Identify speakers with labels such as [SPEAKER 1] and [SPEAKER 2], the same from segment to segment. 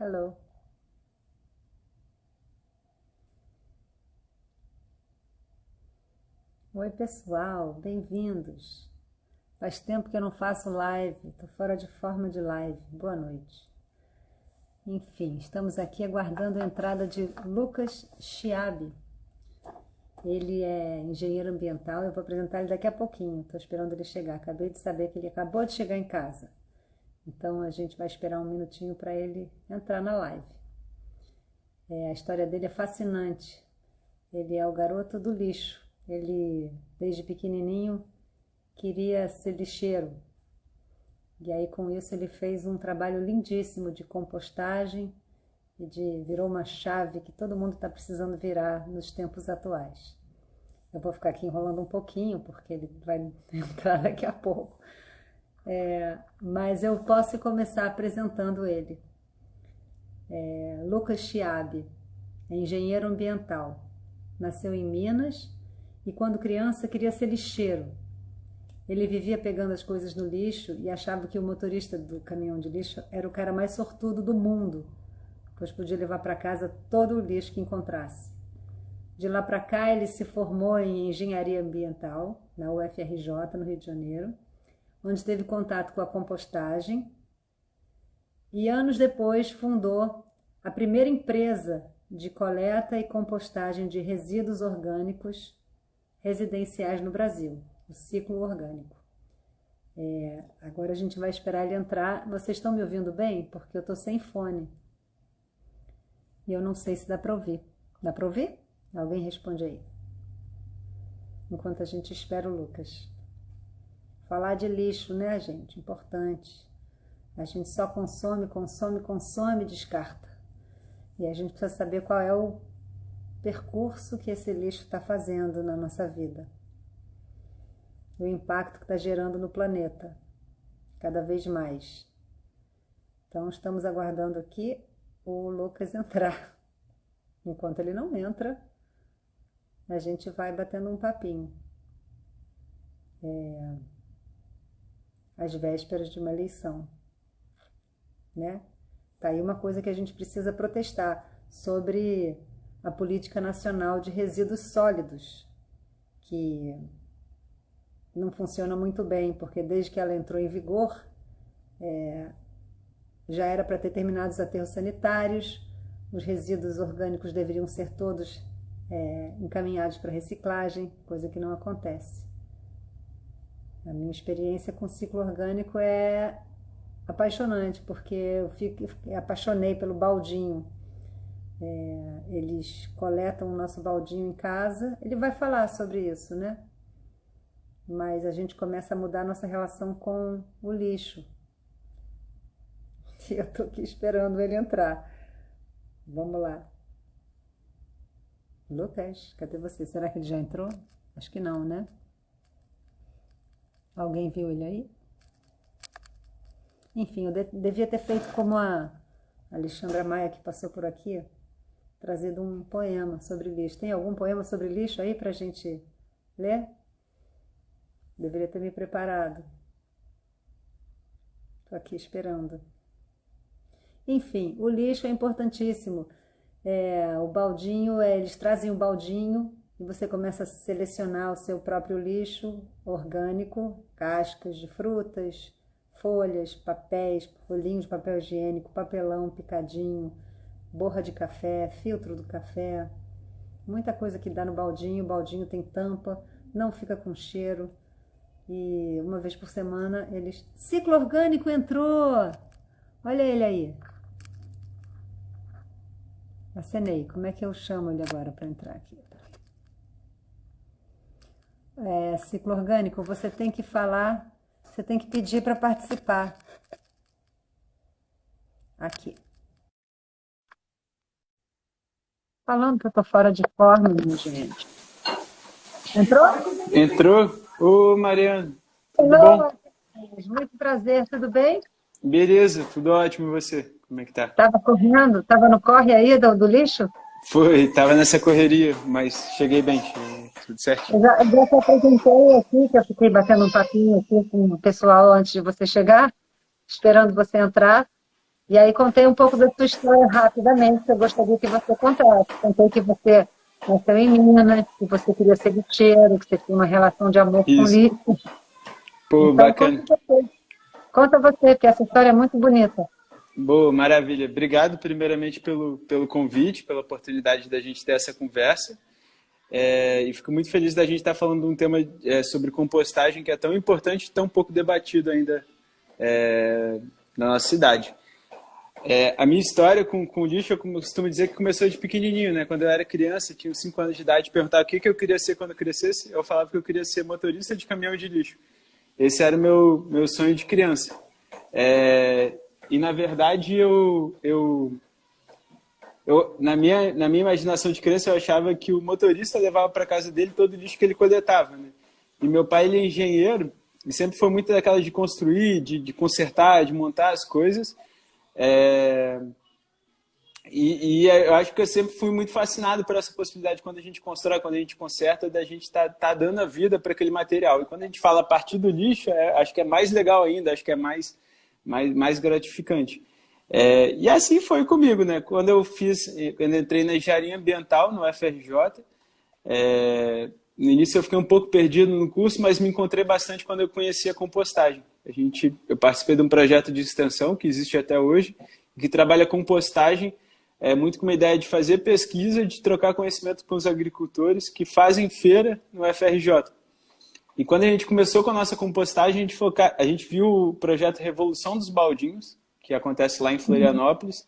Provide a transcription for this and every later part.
[SPEAKER 1] Hello. Oi, pessoal, bem-vindos. Faz tempo que eu não faço live, tô fora de forma de live. Boa noite. Enfim, estamos aqui aguardando a entrada de Lucas Chiabi. Ele é engenheiro ambiental, eu vou apresentar ele daqui a pouquinho. Estou esperando ele chegar. Acabei de saber que ele acabou de chegar em casa. Então a gente vai esperar um minutinho para ele entrar na live. A história dele é fascinante. Ele é o garoto do lixo. Ele, desde pequenininho, queria ser lixeiro. E aí, com isso, ele fez um trabalho lindíssimo de compostagem e virou uma chave que todo mundo está precisando virar nos tempos atuais. Eu vou ficar aqui enrolando um pouquinho, porque ele vai entrar daqui a pouco. Mas eu posso começar apresentando ele. Lucas Chiabi é engenheiro ambiental. Nasceu em Minas e, quando criança, queria ser lixeiro. Ele vivia pegando as coisas no lixo e achava que o motorista do caminhão de lixo era o cara mais sortudo do mundo, pois podia levar para casa todo o lixo que encontrasse. De lá para cá, ele se formou em engenharia ambiental na UFRJ, no Rio de Janeiro, onde teve contato com a compostagem e, anos depois, fundou a primeira empresa de coleta e compostagem de resíduos orgânicos residenciais no Brasil, o Ciclo Orgânico. Agora a gente vai esperar ele entrar. Vocês estão me ouvindo bem? Porque eu estou sem fone. E eu não sei se dá para ouvir. Dá para ouvir? Alguém responde aí. Enquanto a gente espera o Lucas. Falar de lixo, né, gente? Importante. A gente só consome, consome, consome e descarta. E a gente precisa saber qual é o percurso que esse lixo está fazendo na nossa vida. O impacto que está gerando no planeta, cada vez mais. Então, estamos aguardando aqui o Lucas entrar. Enquanto ele não entra, a gente vai batendo um papinho. Às vésperas de uma eleição, né? Tá aí uma coisa que a gente precisa protestar sobre a política nacional de resíduos sólidos, que não funciona muito bem, porque desde que ela entrou em vigor, já era para ter terminado os aterros sanitários, os resíduos orgânicos deveriam ser todos encaminhados para reciclagem, coisa que não acontece. A minha experiência com o ciclo orgânico é apaixonante, porque eu apaixonei pelo baldinho. Eles coletam o nosso baldinho em casa. Ele vai falar sobre isso, né? Mas a gente começa a mudar a nossa relação com o lixo. E eu tô aqui esperando ele entrar. Vamos lá. Lucas, cadê você? Será que ele já entrou? Acho que não, né? Alguém viu ele aí? Enfim, eu devia ter feito como a Alexandra Maia, que passou por aqui, trazido um poema sobre lixo. Tem algum poema sobre lixo aí pra gente ler? Deveria ter me preparado. Estou aqui esperando. Enfim, o lixo é importantíssimo. O baldinho, eles trazem o baldinho e você começa a selecionar o seu próprio lixo orgânico, cascas de frutas, folhas, papéis, rolinhos de papel higiênico, papelão picadinho, borra de café, filtro do café, muita coisa que dá no baldinho. O baldinho tem tampa, não fica com cheiro. E uma vez por semana eles... Ciclo Orgânico entrou! Olha ele aí. Acenei. Como é que eu chamo ele agora para entrar aqui? Ciclo Orgânico, você tem que falar, você tem que pedir para participar. Aqui. Falando que eu tô fora de forma, minha gente. Entrou?
[SPEAKER 2] Entrou? Ô, Mariana, tudo
[SPEAKER 1] Hello,
[SPEAKER 2] bom?
[SPEAKER 1] muito prazer, tudo bem?
[SPEAKER 2] Beleza, tudo ótimo, e você? Como é que tá?
[SPEAKER 1] Tava correndo, tava no corre aí do lixo?
[SPEAKER 2] Foi, tava nessa correria, mas cheguei tudo certinho.
[SPEAKER 1] Eu já te apresentei aqui, que eu fiquei batendo um papinho aqui com o pessoal antes de você chegar, esperando você entrar. E aí contei um pouco da sua história rapidamente, que eu gostaria que você contasse. Contei que você nasceu em Minas, que você queria ser lixeiro, que você tinha uma relação de amor com
[SPEAKER 2] Isso.
[SPEAKER 1] lixo.
[SPEAKER 2] Pô,
[SPEAKER 1] Então,
[SPEAKER 2] bacana.
[SPEAKER 1] conta você, porque essa história é muito bonita.
[SPEAKER 2] Boa, maravilha. Obrigado primeiramente pelo convite, pela oportunidade da gente ter essa conversa. E fico muito feliz da gente estar falando de um tema sobre compostagem que é tão importante e tão pouco debatido ainda na nossa cidade. A minha história com lixo, eu costumo dizer que começou de pequenininho, né? Quando eu era criança, tinha uns 5 anos de idade, perguntava o que eu queria ser quando eu crescesse, eu falava que eu queria ser motorista de caminhão de lixo. Esse era o meu sonho de criança. E, na verdade, na minha imaginação de criança, eu achava que o motorista levava para casa dele todo o lixo que ele coletava, né? E meu pai, ele é engenheiro, e sempre foi muito daquela de construir, de consertar, de montar as coisas. E eu acho que eu sempre fui muito fascinado por essa possibilidade, quando a gente constrói, quando a gente conserta, da gente tá dando a vida para aquele material. E quando a gente fala a partir do lixo, acho que é mais legal ainda, acho que é mais gratificante. E assim foi comigo, né? Quando eu entrei na engenharia ambiental no FRJ, no início eu fiquei um pouco perdido no curso, mas me encontrei bastante quando eu conheci a compostagem. Eu participei de um projeto de extensão que existe até hoje, que trabalha compostagem, muito com uma ideia de fazer pesquisa, de trocar conhecimento com os agricultores que fazem feira no FRJ. E quando a gente começou com a nossa compostagem, a gente viu o projeto Revolução dos Baldinhos, que acontece lá em Florianópolis.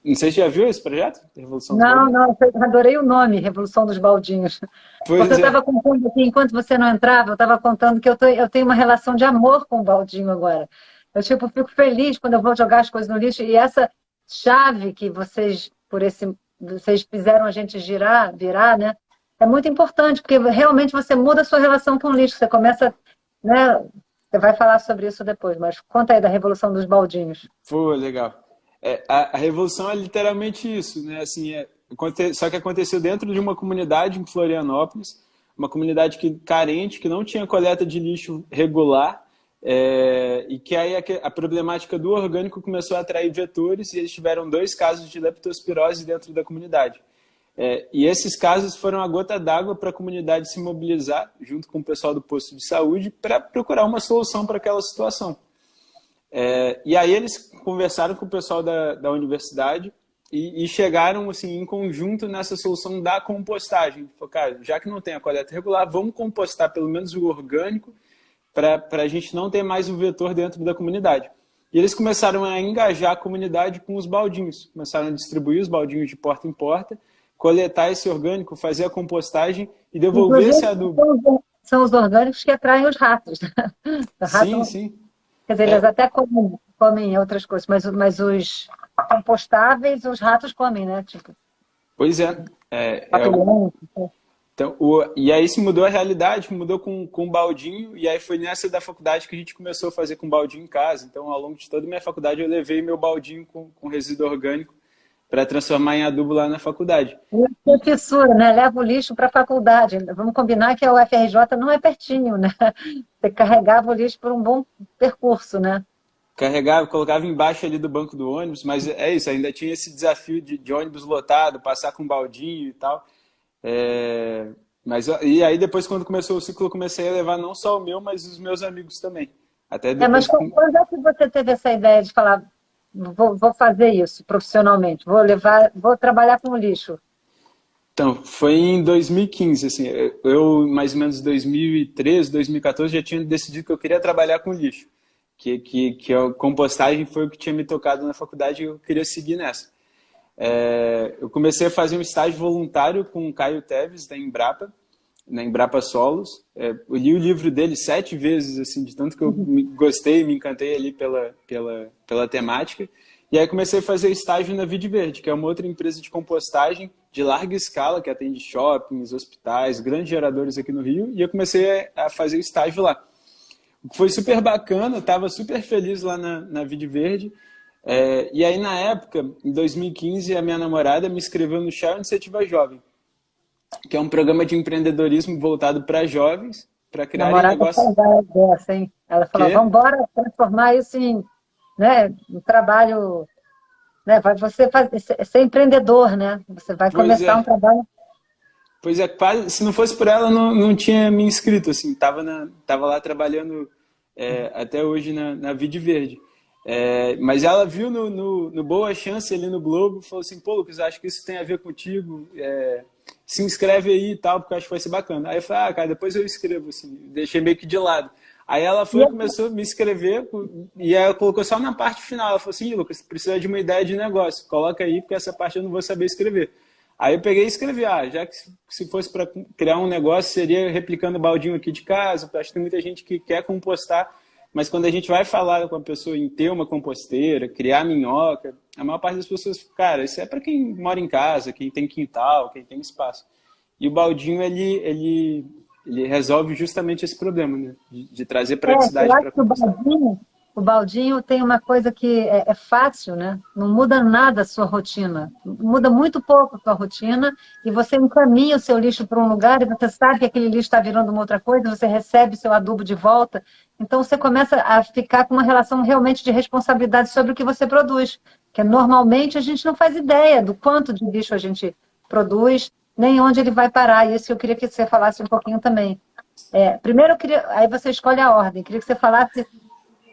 [SPEAKER 2] Não sei se já viu esse projeto? Revolução dos Baldinhos?
[SPEAKER 1] Não, eu adorei o nome, Revolução dos Baldinhos. Porque eu estava contando aqui, enquanto você não entrava, eu estava contando que eu tenho uma relação de amor com o baldinho agora. Eu fico feliz quando eu vou jogar as coisas no lixo, e essa chave que vocês fizeram a gente virar, né? É muito importante, porque realmente você muda a sua relação com o lixo. Você começa, né? Você vai falar sobre isso depois, mas conta aí da Revolução dos Baldinhos.
[SPEAKER 2] Pô, legal. A revolução é literalmente isso, né? Assim, só que aconteceu dentro de uma comunidade em Florianópolis, uma comunidade carente, que não tinha coleta de lixo regular, e que aí a problemática do orgânico começou a atrair vetores, e eles tiveram 2 casos de leptospirose dentro da comunidade. E esses casos foram a gota d'água para a comunidade se mobilizar, junto com o pessoal do posto de saúde, para procurar uma solução para aquela situação. E aí eles conversaram com o pessoal da universidade e chegaram assim, em conjunto nessa solução da compostagem. Falaram, cara, já que não tem a coleta regular, vamos compostar pelo menos o orgânico para a gente não ter mais o vetor dentro da comunidade. E eles começaram a engajar a comunidade com os baldinhos. Começaram a distribuir os baldinhos de porta em porta, coletar esse orgânico, fazer a compostagem e devolver esse adubo.
[SPEAKER 1] São os orgânicos que atraem os ratos.
[SPEAKER 2] Sim.
[SPEAKER 1] Quer dizer, eles até comem outras coisas, mas os compostáveis, os ratos comem, né?
[SPEAKER 2] Pois é. Então, e aí se mudou a realidade, mudou com o baldinho, e aí foi nessa da faculdade que a gente começou a fazer com baldinho em casa. Então, ao longo de toda a minha faculdade, eu levei meu baldinho com resíduo orgânico para transformar em adubo lá na faculdade.
[SPEAKER 1] Que fissura, né? Leva o lixo para a faculdade. Vamos combinar que a UFRJ não é pertinho, né? Você carregava o lixo por um bom percurso, né?
[SPEAKER 2] Carregava, colocava embaixo ali do banco do ônibus, mas é isso, ainda tinha esse desafio de ônibus lotado, passar com baldinho e tal. E aí depois, quando começou o ciclo, eu comecei a levar não só o meu, mas os meus amigos também. Até depois...
[SPEAKER 1] Mas quando é que você teve essa ideia de falar, vou fazer isso profissionalmente, vou trabalhar com lixo?
[SPEAKER 2] Então, foi em 2015, assim, eu mais ou menos 2013, 2014 já tinha decidido que eu queria trabalhar com lixo, que a compostagem foi o que tinha me tocado na faculdade e eu queria seguir nessa. Eu comecei a fazer um estágio voluntário com o Caio Teves, da Embrapa, na Embrapa Solos. Eu li o livro dele 7 vezes, assim, de tanto que eu gostei, me encantei ali pela temática. E aí comecei a fazer estágio na Vide Verde, que é uma outra empresa de compostagem de larga escala, que atende shoppings, hospitais, grandes geradores aqui no Rio, e eu comecei a fazer estágio lá. Foi super bacana, estava super feliz lá na Vide Verde. E aí, na época, em 2015, a minha namorada me inscreveu no Chá Iniciativa Jovem, que é um programa de empreendedorismo voltado para jovens, para criar negócio.
[SPEAKER 1] Dessa, hein? Ela falou, vamos embora transformar isso em né, um trabalho, né, vai você ser empreendedor, né? Você vai
[SPEAKER 2] Pois
[SPEAKER 1] começar um
[SPEAKER 2] é.
[SPEAKER 1] trabalho.
[SPEAKER 2] Pois é, quase, se não fosse por ela, não tinha me inscrito, assim, tava lá trabalhando até hoje na Vide Verde. Mas ela viu no Boa Chance ali no Globo, falou assim, pô, Lucas, acho que isso tem a ver contigo, se inscreve aí e tal, porque eu acho que vai ser bacana. Aí eu falei, ah, cara, depois eu escrevo, assim, deixei meio que de lado. Aí ela
[SPEAKER 1] E
[SPEAKER 2] foi e começou a me escrever, e aí ela colocou só na parte final, ela falou assim, "Ih, Lucas, precisa de uma ideia de negócio, coloca aí, porque essa parte eu não vou saber escrever. Aí eu peguei e escrevi, já que se fosse para criar um negócio, seria replicando o baldinho aqui de casa, porque acho que tem muita gente que quer compostar, mas quando a gente vai falar com a pessoa em ter uma composteira, criar minhoca, a maior parte das pessoas, cara, isso é para quem mora em casa, quem tem quintal, quem tem espaço. E o baldinho, ele resolve justamente esse problema, né? De trazer
[SPEAKER 1] eu
[SPEAKER 2] praticidade
[SPEAKER 1] acho
[SPEAKER 2] para
[SPEAKER 1] que
[SPEAKER 2] compostar.
[SPEAKER 1] o baldinho tem uma coisa que é fácil, né? Não muda nada a sua rotina. Muda muito pouco a sua rotina e você encaminha o seu lixo para um lugar e você sabe que aquele lixo está virando uma outra coisa, você recebe seu adubo de volta. Então você começa a ficar com uma relação realmente de responsabilidade sobre o que você produz. Que normalmente a gente não faz ideia do quanto de lixo a gente produz, nem onde ele vai parar. Isso eu queria que você falasse um pouquinho também. Primeiro, aí você escolhe a ordem. Queria que você falasse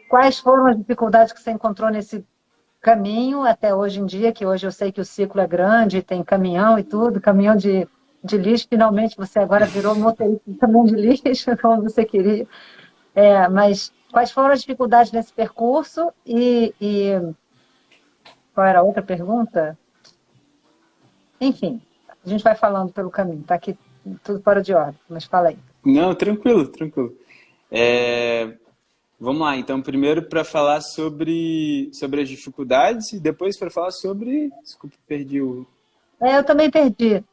[SPEAKER 1] quais foram as dificuldades que você encontrou nesse caminho até hoje em dia, que hoje eu sei que o ciclo é grande, tem caminhão e tudo, caminhão de lixo, finalmente você agora virou motorista de caminhão de lixo, como você queria. Mas quais foram as dificuldades nesse percurso e qual era a outra pergunta? Enfim, a gente vai falando pelo caminho, está aqui tudo fora de ordem, mas fala aí.
[SPEAKER 2] Não, tranquilo, tranquilo. É, Vamos lá, então, primeiro para falar sobre as dificuldades e depois para falar sobre. Desculpa, perdi o.
[SPEAKER 1] Eu também perdi.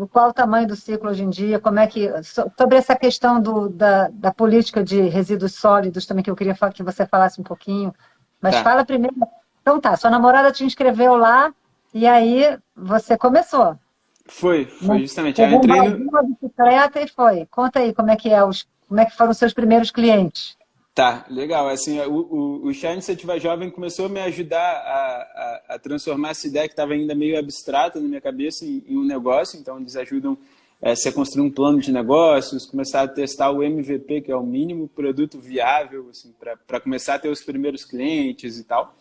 [SPEAKER 1] Qual o tamanho do ciclo hoje em dia? Como é que. Sobre essa questão da política de resíduos sólidos também, que eu queria que você falasse um pouquinho. Mas
[SPEAKER 2] Tá,
[SPEAKER 1] fala primeiro. Então tá, sua namorada te inscreveu lá e aí você começou.
[SPEAKER 2] foi
[SPEAKER 1] Né?
[SPEAKER 2] justamente. Aí eu
[SPEAKER 1] Pegou um
[SPEAKER 2] entrei no.
[SPEAKER 1] baldinho, uma bicicleta e foi. Conta aí como é que como é que foram os seus primeiros clientes.
[SPEAKER 2] Tá, legal. Assim, o Chá Iniciativa Jovem começou a me ajudar a transformar essa ideia que estava ainda meio abstrata na minha cabeça em um negócio. Então, eles ajudam você a construir um plano de negócios, começar a testar o MVP, que é o mínimo produto viável, assim, para começar a ter os primeiros clientes e tal.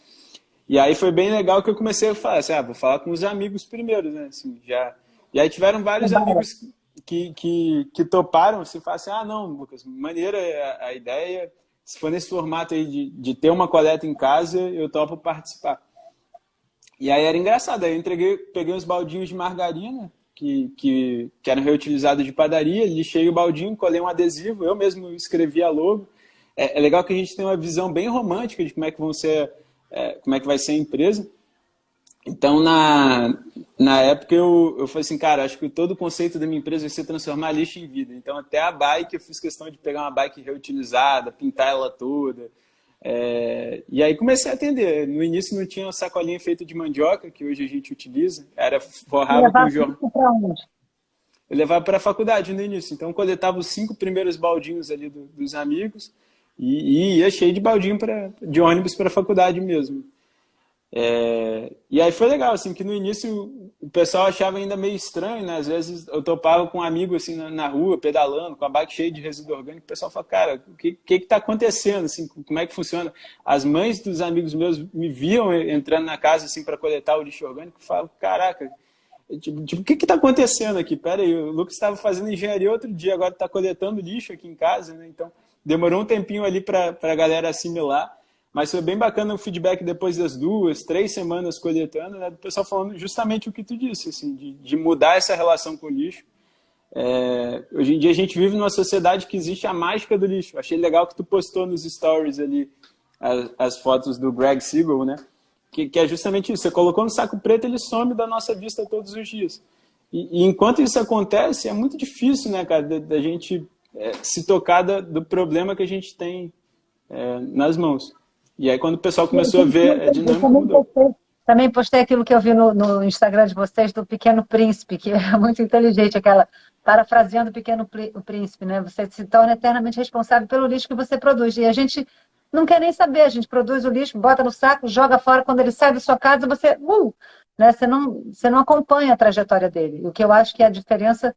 [SPEAKER 2] E aí foi bem legal que eu comecei a falar assim, vou falar com os amigos primeiro, né? Assim, já. E aí tiveram vários amigos que toparam, assim, falaram assim, não, Lucas, maneira a ideia, se for nesse formato aí de ter uma coleta em casa, eu topo participar. E aí era engraçado, aí eu peguei uns baldinhos de margarina, que eram reutilizados de padaria, lixei o baldinho, colei um adesivo, eu mesmo escrevi a logo. É legal que a gente tem uma visão bem romântica de como é que como é que vai ser a empresa. Então, na época, eu falei assim, cara, acho que todo o conceito da minha empresa vai ser transformar lixo em vida. Então, até a bike, eu fiz questão de pegar uma bike reutilizada, pintar ela toda. E aí comecei a atender. No início não tinha uma sacolinha feita de mandioca, que hoje a gente utiliza. Era
[SPEAKER 1] E
[SPEAKER 2] forrava com
[SPEAKER 1] levar
[SPEAKER 2] jornal.
[SPEAKER 1] isso para onde?
[SPEAKER 2] Eu levava para a faculdade no início. Então, coletava os 5 primeiros baldinhos ali dos amigos e ia cheio de baldinho de ônibus para a faculdade mesmo. E aí foi legal, assim, que no início o pessoal achava ainda meio estranho, né? Às vezes eu topava com um amigo, assim, na rua, pedalando, com a bike cheia de resíduo orgânico, o pessoal fala, cara, o que tá acontecendo, assim, como é que funciona? As mães dos amigos meus me viam entrando na casa, assim, para coletar o lixo orgânico, e falavam, caraca, tipo, o que tá acontecendo aqui? Pera aí, o Lucas estava fazendo engenharia outro dia, agora tá coletando lixo aqui em casa, né? Então, demorou um tempinho ali para a galera assimilar. Mas foi bem bacana o feedback depois das 2, 3 semanas coletando, né, do pessoal falando justamente o que tu disse, assim, de mudar essa relação com o lixo. Hoje em dia a gente vive numa sociedade que existe a mágica do lixo. Achei legal que tu postou nos stories ali as fotos do Greg Siegel, né? Que é justamente isso. Você colocou no saco preto, ele some da nossa vista todos os dias. E enquanto isso acontece, é muito difícil, né, cara, da gente se tocar do problema que a gente tem nas mãos. E aí, quando o pessoal começou a ver, a dinâmica mudou.
[SPEAKER 1] Também postei aquilo que eu vi no Instagram de vocês do Pequeno Príncipe, que é muito inteligente, aquela parafraseando o Pequeno Príncipe, né? Você se torna eternamente responsável pelo lixo que você produz. E a gente não quer nem saber. A gente produz o lixo, bota no saco, joga fora. Quando ele sai da sua casa, né? Você não acompanha a trajetória dele. O que eu acho que a diferença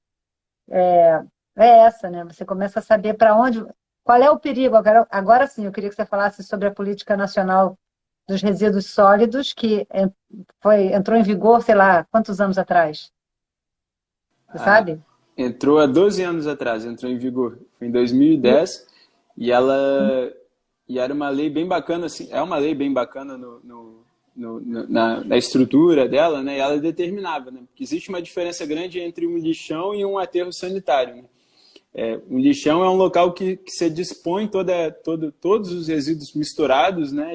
[SPEAKER 1] é essa, né? Você começa a saber para onde, qual é o perigo. Agora sim, eu queria que você falasse sobre a política nacional dos resíduos sólidos, que entrou em vigor, sei lá, quantos anos atrás? Você sabe?
[SPEAKER 2] Entrou há 12 anos atrás, entrou em vigor. Foi em 2010 e era uma lei bem bacana, assim, é uma lei bem bacana na estrutura dela, né? E ela determinava, né? Que existe uma diferença grande entre um lixão e um aterro sanitário, né? Um lixão é um local que você dispõe todos os resíduos misturados, né?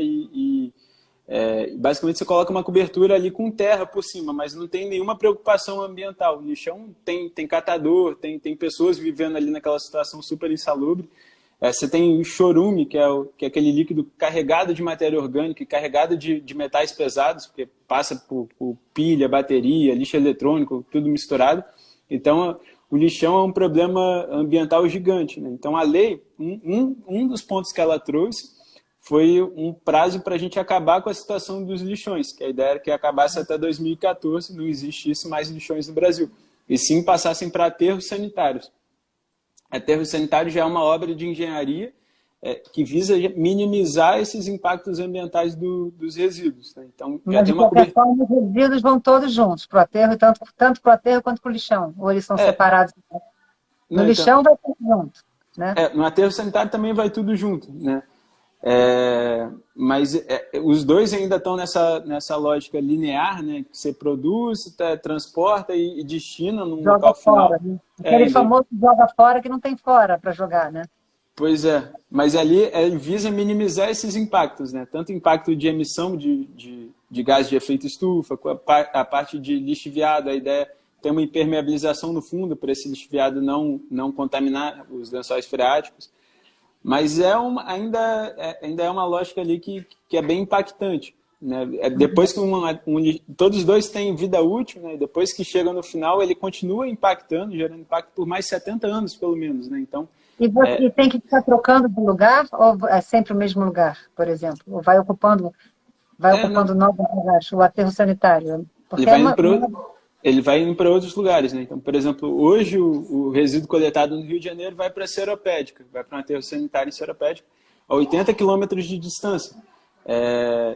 [SPEAKER 2] Basicamente você coloca uma cobertura ali com terra por cima, mas não tem nenhuma preocupação ambiental. O lixão tem catador, tem pessoas vivendo ali naquela situação super insalubre. Você tem o chorume, que é aquele líquido carregado de matéria orgânica e carregado de metais pesados, porque passa por pilha, bateria, lixo eletrônico, tudo misturado. Então, o lixão é um problema ambiental gigante, né? Então, a lei, um dos pontos que ela trouxe foi um prazo para a gente acabar com a situação dos lixões, que a ideia era que acabasse até 2014, não existisse mais lixões no Brasil, e sim passassem para aterros sanitários. Aterro sanitário já é uma obra de engenharia que visa minimizar esses impactos ambientais dos resíduos, né? Então, já
[SPEAKER 1] mas,
[SPEAKER 2] tem
[SPEAKER 1] de
[SPEAKER 2] uma
[SPEAKER 1] qualquer
[SPEAKER 2] cobertura.
[SPEAKER 1] forma, os resíduos vão todos juntos para o aterro, tanto para o aterro quanto para o lixão, ou eles são separados? No
[SPEAKER 2] Não, então,
[SPEAKER 1] lixão vai tudo junto, né?
[SPEAKER 2] no aterro sanitário também vai tudo junto, né? Mas os dois ainda estão nessa lógica linear, né? Que você produz, transporta e destina num
[SPEAKER 1] Joga
[SPEAKER 2] local final.
[SPEAKER 1] fora, né? Aquele famoso joga fora que não tem fora para jogar, né?
[SPEAKER 2] Pois é, mas ali visa minimizar esses impactos, né? Tanto impacto de emissão de gás de efeito estufa, a parte de lixiviado, a ideia é ter uma impermeabilização no fundo para esse lixiviado não contaminar os lençóis freáticos. Mas ainda é uma lógica ali que é bem impactante, né? Depois que todos os dois têm vida útil, né? Depois que chega no final, ele continua impactando, gerando impacto por mais 70 anos, pelo menos, né? Então,
[SPEAKER 1] e tem que ficar trocando de lugar ou é sempre o mesmo lugar, por exemplo? Ou vai ocupando novos lugares, o aterro sanitário? Porque
[SPEAKER 2] ele vai indo para outros lugares, né? Então, por exemplo, hoje o resíduo coletado no Rio de Janeiro vai para a Seropédica, vai para um aterro sanitário em Seropédica, a 80 quilômetros de distância.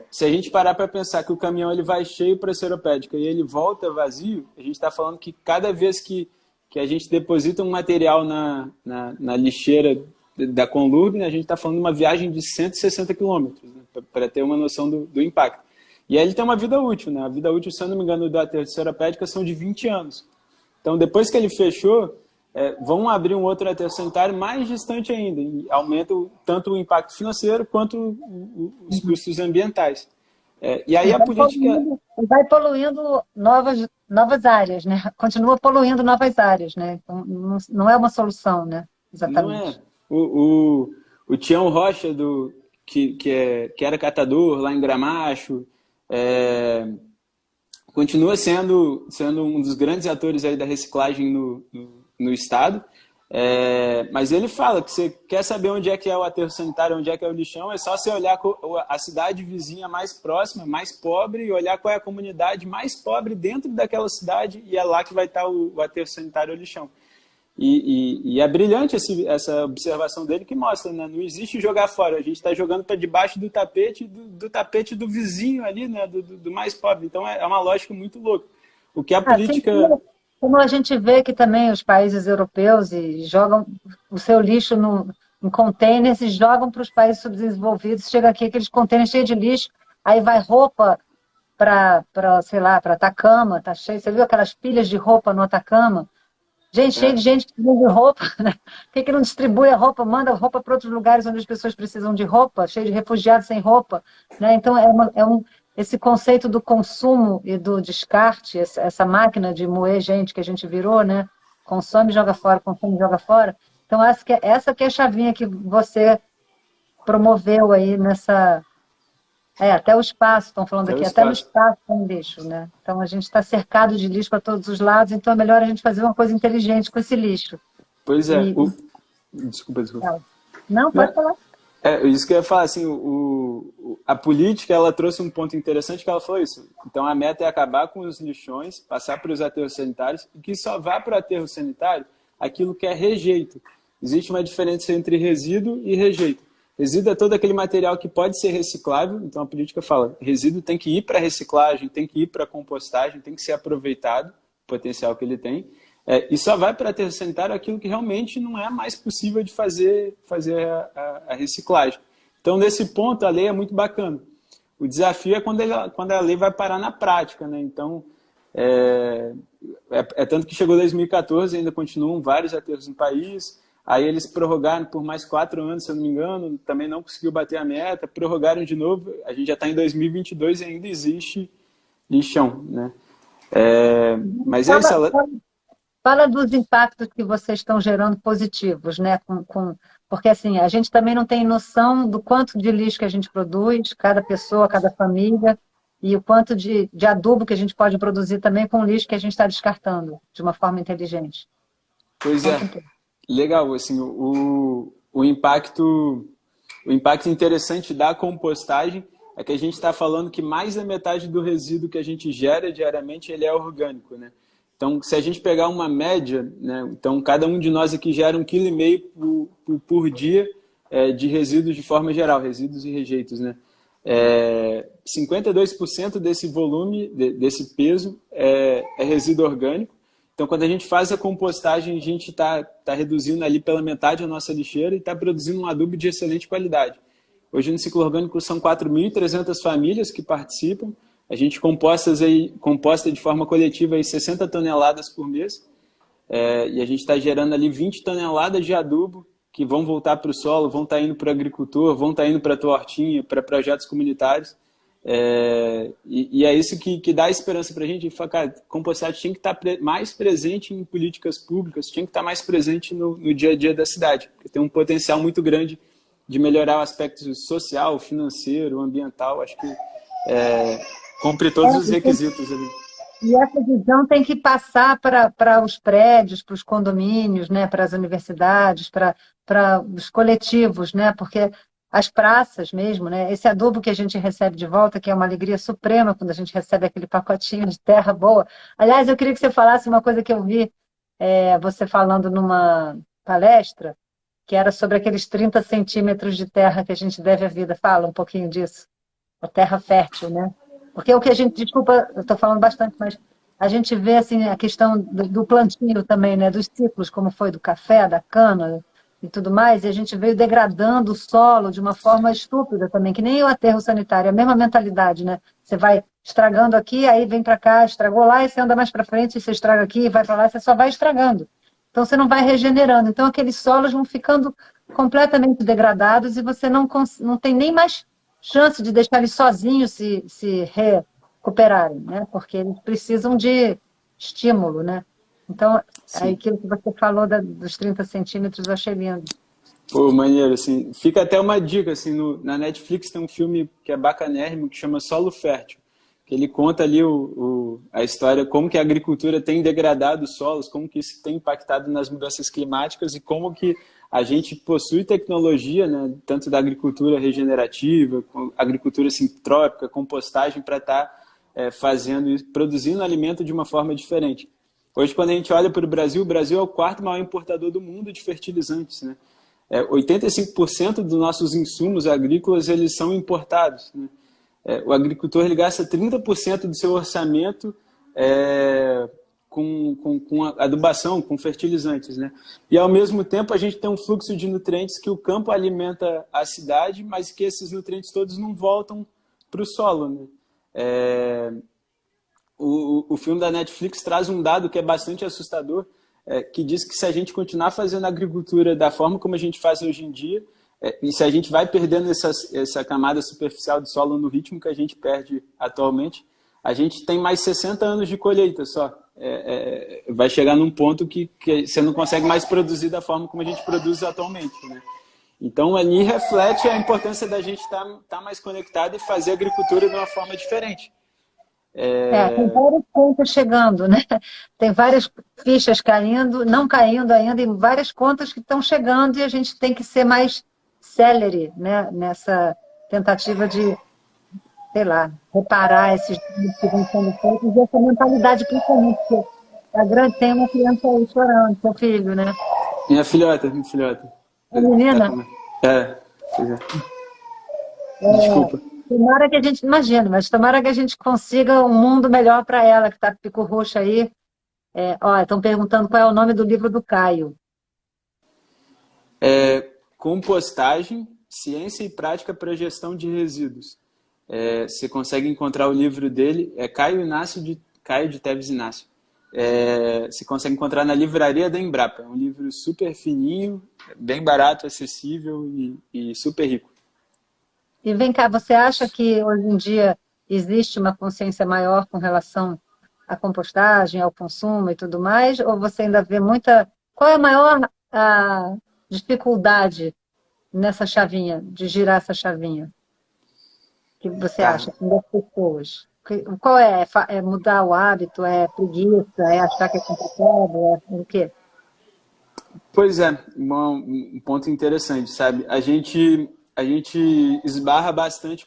[SPEAKER 2] Se a gente parar para pensar que o caminhão ele vai cheio para a Seropédica e ele volta vazio, a gente está falando que cada vez que a gente deposita um material na lixeira da Conlurb, né, a gente está falando de uma viagem de 160 quilômetros, né, para ter uma noção do impacto. E aí ele tem uma vida útil, né? A vida útil, se eu não me engano, do aterro de Seropédica são de 20 anos. Então, depois que ele fechou, vão abrir um outro aterro sanitário mais distante ainda, e aumenta tanto o impacto financeiro quanto os custos ambientais. E aí a política...
[SPEAKER 1] Vai poluindo novas áreas, né? Continua poluindo novas áreas, né? Então, não é uma solução, né? Exatamente.
[SPEAKER 2] Não é. O Tião Rocha, que era catador lá em Gramacho, continua sendo um dos grandes atores aí da reciclagem no estado, mas ele fala que você quer saber onde é que é o aterro sanitário, onde é que é o lixão, é só você olhar a cidade vizinha mais próxima, mais pobre, e olhar qual é a comunidade mais pobre dentro daquela cidade, e é lá que vai estar o aterro sanitário ou lixão. E é brilhante essa observação dele, que mostra, né? Não existe jogar fora, a gente está jogando para debaixo do tapete do vizinho ali, né? do mais pobre. Então é uma lógica muito louca. O que a política...
[SPEAKER 1] Como a gente vê que também os países europeus jogam o seu lixo em containers e jogam para os países subdesenvolvidos, chega aqui aqueles containers cheios de lixo, aí vai roupa para sei lá, para Atacama, tá cheio. Você viu aquelas pilhas de roupa no Atacama? Gente, cheio de gente que precisa de roupa, né? Por que não distribui a roupa, manda roupa para outros lugares onde as pessoas precisam de roupa, cheio de refugiados sem roupa, né? Então, esse conceito do consumo e do descarte, essa máquina de moer gente que a gente virou, né? Consome e joga fora, consome e joga fora. Então, essa que é a chavinha que você promoveu aí nessa... até o espaço, estão falando aqui, até no espaço tem lixo, né? Então a gente está cercado de lixo para todos os lados, então é melhor a gente fazer uma coisa inteligente com esse lixo.
[SPEAKER 2] Pois é. Desculpa.
[SPEAKER 1] Não, pode falar.
[SPEAKER 2] Isso que eu ia falar, assim, a política, ela trouxe um ponto interessante que ela falou isso. Então, a meta é acabar com os lixões, passar para os aterros sanitários, e que só vá para o aterro sanitário aquilo que é rejeito. Existe uma diferença entre resíduo e rejeito. Resíduo é todo aquele material que pode ser reciclável, então a política fala, resíduo tem que ir para reciclagem, tem que ir para compostagem, tem que ser aproveitado, o potencial que ele tem. E só vai para aterro sanitário aquilo que realmente não é mais possível de fazer a reciclagem. Então, nesse ponto, a lei é muito bacana. O desafio é quando a lei vai parar na prática, né? Então, tanto que chegou 2014, ainda continuam vários aterros no país. Aí eles prorrogaram por mais 4 anos, se eu não me engano, também não conseguiu bater a meta, prorrogaram de novo, a gente já está em 2022 e ainda existe lixão, né? Mas é isso,
[SPEAKER 1] Fala dos impactos que vocês estão gerando positivos, né? Porque assim, a gente também não tem noção do quanto de lixo que a gente produz, cada pessoa, cada família, e o quanto de adubo que a gente pode produzir também com o lixo que a gente está descartando de uma forma inteligente.
[SPEAKER 2] Pois é, legal, assim, o impacto interessante da compostagem é que a gente está falando que mais da metade do resíduo que a gente gera diariamente ele é orgânico, né? Então, se a gente pegar uma média, né, então cada um de nós aqui gera 1,5 kg por dia de resíduos de forma geral, resíduos e rejeitos, né? 52% desse volume, desse peso, é resíduo orgânico. Então, quando a gente faz a compostagem, a gente está reduzindo ali pela metade a nossa lixeira e está produzindo um adubo de excelente qualidade. Hoje, no ciclo orgânico, são 4.300 famílias que participam. A gente composta de forma coletiva aí 60 toneladas por mês. E a gente está gerando ali 20 toneladas de adubo que vão voltar para o solo, vão estar indo para o agricultor, vão estar indo para a tua hortinha, para projetos comunitários. E é isso que dá esperança para a gente. Fala, cara, compostagem tinha que estar mais presente em políticas públicas, tinha que estar mais presente no dia a dia da cidade, porque tem um potencial muito grande de melhorar o aspecto social, financeiro, ambiental. Acho que cumpre todos os requisitos ali.
[SPEAKER 1] E essa visão tem que passar para os prédios, para os condomínios, né, para as universidades, para os coletivos, né, porque as praças mesmo, né, esse adubo que a gente recebe de volta, que é uma alegria suprema quando a gente recebe aquele pacotinho de terra boa. Aliás, eu queria que você falasse uma coisa que eu vi você falando numa palestra, que era sobre aqueles 30 centímetros de terra que a gente deve à vida. Fala um pouquinho disso. A terra fértil, né? Porque o que a gente, desculpa, eu estou falando bastante, mas a gente vê assim, a questão do plantio também, né? Dos ciclos, como foi do café, da cana e tudo mais, e a gente veio degradando o solo de uma forma estúpida também, que nem o aterro sanitário, a mesma mentalidade, né? Você vai estragando aqui, aí vem para cá, estragou lá, e você anda mais para frente, você estraga aqui, e vai para lá, você só vai estragando. Então você não vai regenerando. Então aqueles solos vão ficando completamente degradados e você não tem nem mais chance de deixar eles sozinhos se recuperarem, né? Porque eles precisam de estímulo, né? Então, aí aquilo que você falou dos 30 centímetros, eu achei lindo.
[SPEAKER 2] Pô, maneiro, assim. Fica até uma dica, assim, na Netflix tem um filme que é bacanérrimo, que chama Solo Fértil, que ele conta ali a história, como que a agricultura tem degradado os solos, como que isso tem impactado nas mudanças climáticas e como que a gente possui tecnologia, né, tanto da agricultura regenerativa, agricultura sintrópica, compostagem, para estar fazendo e produzindo alimento de uma forma diferente. Hoje, quando a gente olha para o Brasil é o quarto maior importador do mundo de fertilizantes, né? 85% dos nossos insumos agrícolas eles são importados, né? O agricultor ele gasta 30% do seu orçamento com adubação, com fertilizantes, né? E, ao mesmo tempo, a gente tem um fluxo de nutrientes que o campo alimenta a cidade, mas que esses nutrientes todos não voltam para o solo, né? O filme da Netflix traz um dado que é bastante assustador, que diz que se a gente continuar fazendo agricultura da forma como a gente faz hoje em dia, e se a gente vai perdendo essa camada superficial do solo no ritmo que a gente perde atualmente, a gente tem mais 60 anos de colheita só. Vai chegar num ponto que você não consegue mais produzir da forma como a gente produz atualmente, né? Então, ali reflete a importância da gente estar mais conectado e fazer agricultura de uma forma diferente.
[SPEAKER 1] Tem várias contas chegando, né? Tem várias fichas caindo, não caindo ainda, e várias contas que estão chegando e a gente tem que ser mais célere, né, nessa tentativa de, sei lá, reparar esses danos que vão sendo feitos e essa mentalidade principalmente, porque a grande tem uma criança aí chorando, seu filho, né?
[SPEAKER 2] Minha filhota, minha filhota.
[SPEAKER 1] A
[SPEAKER 2] Tá
[SPEAKER 1] menina,
[SPEAKER 2] com... pois é. Desculpa.
[SPEAKER 1] tomara que a gente, imagina, mas tomara que a gente consiga um mundo melhor para ela, que está pico roxa aí. Estão perguntando qual é o nome do livro do Caio.
[SPEAKER 2] Compostagem, ciência e prática para gestão de resíduos. Você consegue encontrar o livro dele, Caio de Teves Inácio. Você consegue encontrar na livraria da Embrapa. É um livro super fininho, bem barato, acessível e super rico.
[SPEAKER 1] E vem cá, você acha que hoje em dia existe uma consciência maior com relação à compostagem, ao consumo e tudo mais? Ou você ainda vê muita... Qual é a maior dificuldade nessa chavinha, de girar essa chavinha? Que você
[SPEAKER 2] Tá.
[SPEAKER 1] acha das pessoas? Qual é? É mudar o hábito? É preguiça? É achar que é complicado? É o quê?
[SPEAKER 2] Pois é, um ponto interessante, sabe? A gente esbarra bastante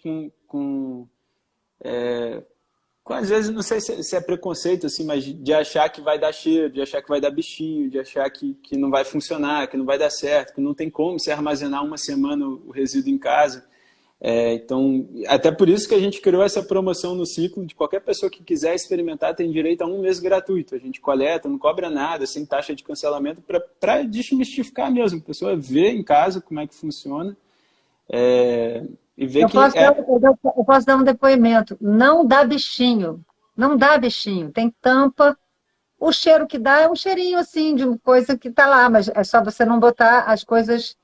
[SPEAKER 2] às vezes, não sei se é preconceito, assim, mas de achar que vai dar cheiro, de achar que vai dar bichinho, de achar que não vai funcionar, que não vai dar certo, que não tem como se armazenar uma semana o resíduo em casa. Então, até por isso que a gente criou essa promoção no ciclo, de qualquer pessoa que quiser experimentar tem direito a 1 mês gratuito. A gente coleta, não cobra nada, sem taxa de cancelamento, para desmistificar mesmo. A pessoa vê em casa como é que funciona e ver que
[SPEAKER 1] eu posso dar um depoimento. Não dá bichinho. Não dá bichinho. Tem tampa. O cheiro que dá é um cheirinho assim, de uma coisa que está lá, mas é só você não botar as coisas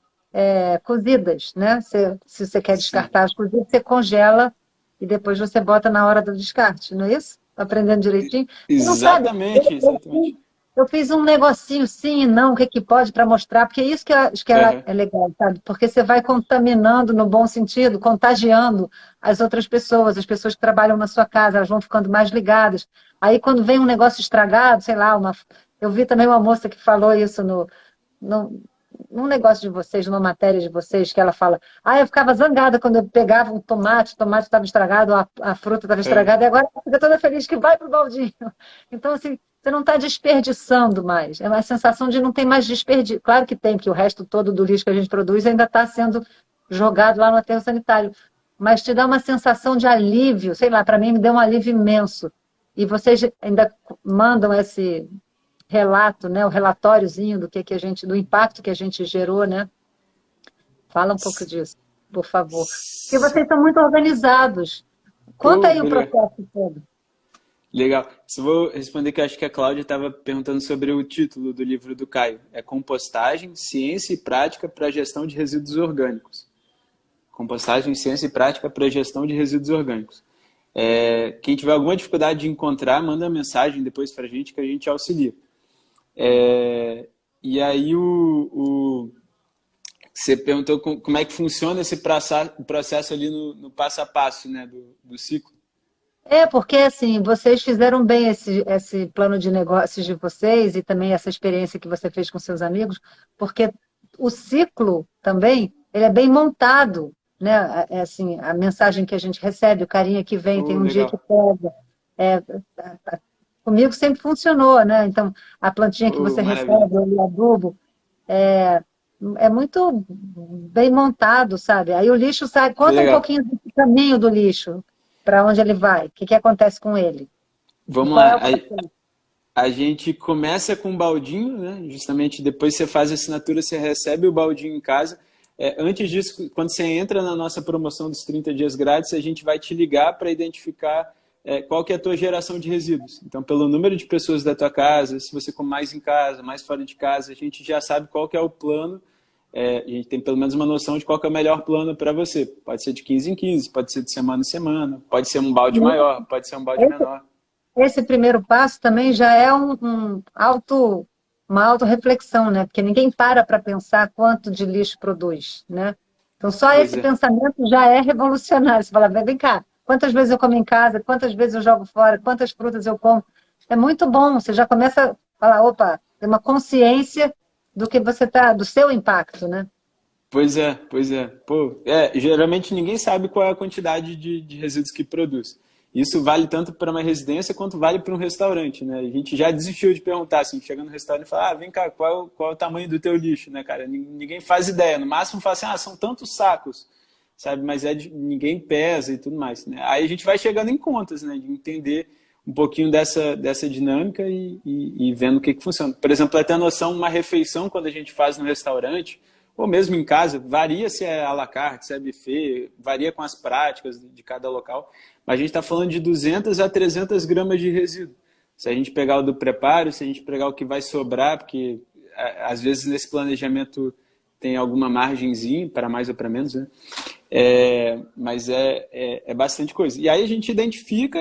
[SPEAKER 1] cozidas, né? Se você quer descartar as cozidas, você congela e depois você bota na hora do descarte, não é isso? Aprendendo direitinho. Você não sabe.
[SPEAKER 2] Exatamente.
[SPEAKER 1] Eu fiz um negocinho sim e não, o que pode para mostrar, porque é isso que eu acho que é legal, sabe? Porque você vai contaminando no bom sentido, contagiando as outras pessoas, as pessoas que trabalham na sua casa, elas vão ficando mais ligadas. Aí quando vem um negócio estragado, sei lá, eu vi também uma moça que falou isso num negócio de vocês, numa matéria de vocês, que ela fala, eu ficava zangada quando eu pegava um tomate, o tomate estava estragado, a fruta estava estragada, e agora fica toda feliz que vai para o baldinho. Então, assim, você não está desperdiçando mais. É uma sensação de não ter mais desperdício. Claro que tem, porque o resto todo do lixo que a gente produz ainda está sendo jogado lá no aterro sanitário. Mas te dá uma sensação de alívio, sei lá, para mim me deu um alívio imenso. E vocês ainda mandam esse relato, né, o relatóriozinho do impacto que a gente gerou, né? Fala um pouco disso, por favor. Porque vocês são muito organizados. Conta aí o processo todo.
[SPEAKER 2] Legal. Só vou responder que acho que a Cláudia estava perguntando sobre o título do livro do Caio. É Compostagem, Ciência e Prática para a Gestão de Resíduos Orgânicos. Compostagem, Ciência e Prática para a Gestão de Resíduos Orgânicos. Quem tiver alguma dificuldade de encontrar, manda mensagem depois para a gente que a gente auxilia. E aí você perguntou como é que funciona esse processo ali no passo a passo, né, do ciclo.
[SPEAKER 1] Porque assim, vocês fizeram bem esse plano de negócios de vocês e também essa experiência que você fez com seus amigos, porque o ciclo também, ele é bem montado, né? Assim, a mensagem que a gente recebe, o carinha que vem, tem um dia que pega. Comigo sempre funcionou, né? Então, a plantinha que você recebe, o adubo, é muito bem montado, sabe? Aí o lixo sai. Conta um pouquinho do caminho do lixo, para onde ele vai, o que acontece com ele.
[SPEAKER 2] Vamos lá. A gente começa com um baldinho, né? Justamente depois você faz a assinatura, você recebe o baldinho em casa. Antes disso, quando você entra na nossa promoção dos 30 dias grátis, a gente vai te ligar para identificar qual que é a tua geração de resíduos. Então, pelo número de pessoas da tua casa, se você come mais em casa, mais fora de casa, a gente já sabe qual que é o plano. A gente tem pelo menos uma noção de qual que é o melhor plano para você. Pode ser de 15 em 15, pode ser de semana em semana, pode ser um balde maior, pode ser um balde menor.
[SPEAKER 1] Esse primeiro passo também já é uma autorreflexão, né? Porque ninguém para pensar quanto de lixo produz, né? Então só esse pensamento já é revolucionário. Você fala, vem cá, quantas vezes eu como em casa, quantas vezes eu jogo fora, quantas frutas eu como. É muito bom, você já começa a falar, opa, tem uma consciência do que você do seu impacto, né?
[SPEAKER 2] Pois é, pois é. Pô, geralmente ninguém sabe qual é a quantidade de resíduos que produz. Isso vale tanto para uma residência quanto vale para um restaurante, né? A gente já desistiu de perguntar, assim, chega no restaurante e fala, vem cá, qual é o tamanho do teu lixo, né, cara? Ninguém faz ideia. No máximo fala assim, são tantos sacos, sabe? Mas ninguém pesa e tudo mais, né? Aí a gente vai chegando em contas, né? De entender um pouquinho dessa dinâmica e vendo o que funciona. Por exemplo, para ter noção, uma refeição, quando a gente faz no restaurante, ou mesmo em casa, varia se é à la carte, se é buffet, varia com as práticas de cada local, mas a gente está falando de 200 a 300 gramas de resíduo. Se a gente pegar o do preparo, se a gente pegar o que vai sobrar, porque às vezes nesse planejamento tem alguma margenzinha, para mais ou para menos, né? Mas é bastante coisa. E aí a gente identifica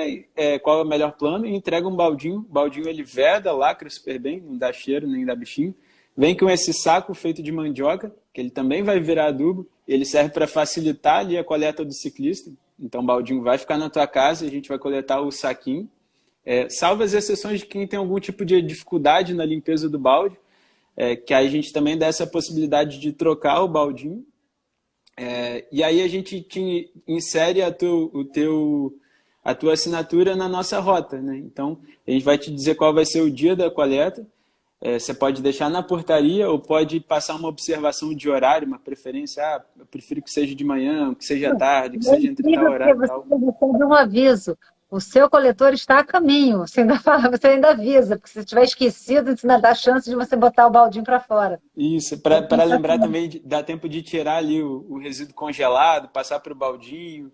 [SPEAKER 2] qual é o melhor plano e entrega um baldinho. O baldinho ele veda, lacra super bem, não dá cheiro nem dá bichinho. Vem com esse saco feito de mandioca, que ele também vai virar adubo. Ele serve para facilitar ali a coleta do ciclista. Então o baldinho vai ficar na tua casa e a gente vai coletar o saquinho. Salvo as exceções de quem tem algum tipo de dificuldade na limpeza do balde, que aí a gente também dá essa possibilidade de trocar o baldinho. E aí a gente insere a tua assinatura na nossa rota, né? Então, a gente vai te dizer qual vai ser o dia da coleta. Você pode deixar na portaria ou pode passar uma observação de horário, uma preferência. Eu prefiro que seja de manhã, que seja à tarde, que
[SPEAKER 1] É
[SPEAKER 2] seja entre tal
[SPEAKER 1] incrível porque
[SPEAKER 2] horário e
[SPEAKER 1] você
[SPEAKER 2] tal.
[SPEAKER 1] recebe um aviso. O seu coletor está a caminho. Você ainda fala, você ainda avisa, porque se tiver esquecido, isso ainda dá chance de você botar o baldinho para fora.
[SPEAKER 2] Isso,
[SPEAKER 1] É
[SPEAKER 2] para lembrar
[SPEAKER 1] sensacional.
[SPEAKER 2] também, dá tempo de tirar ali o resíduo congelado, passar para o baldinho,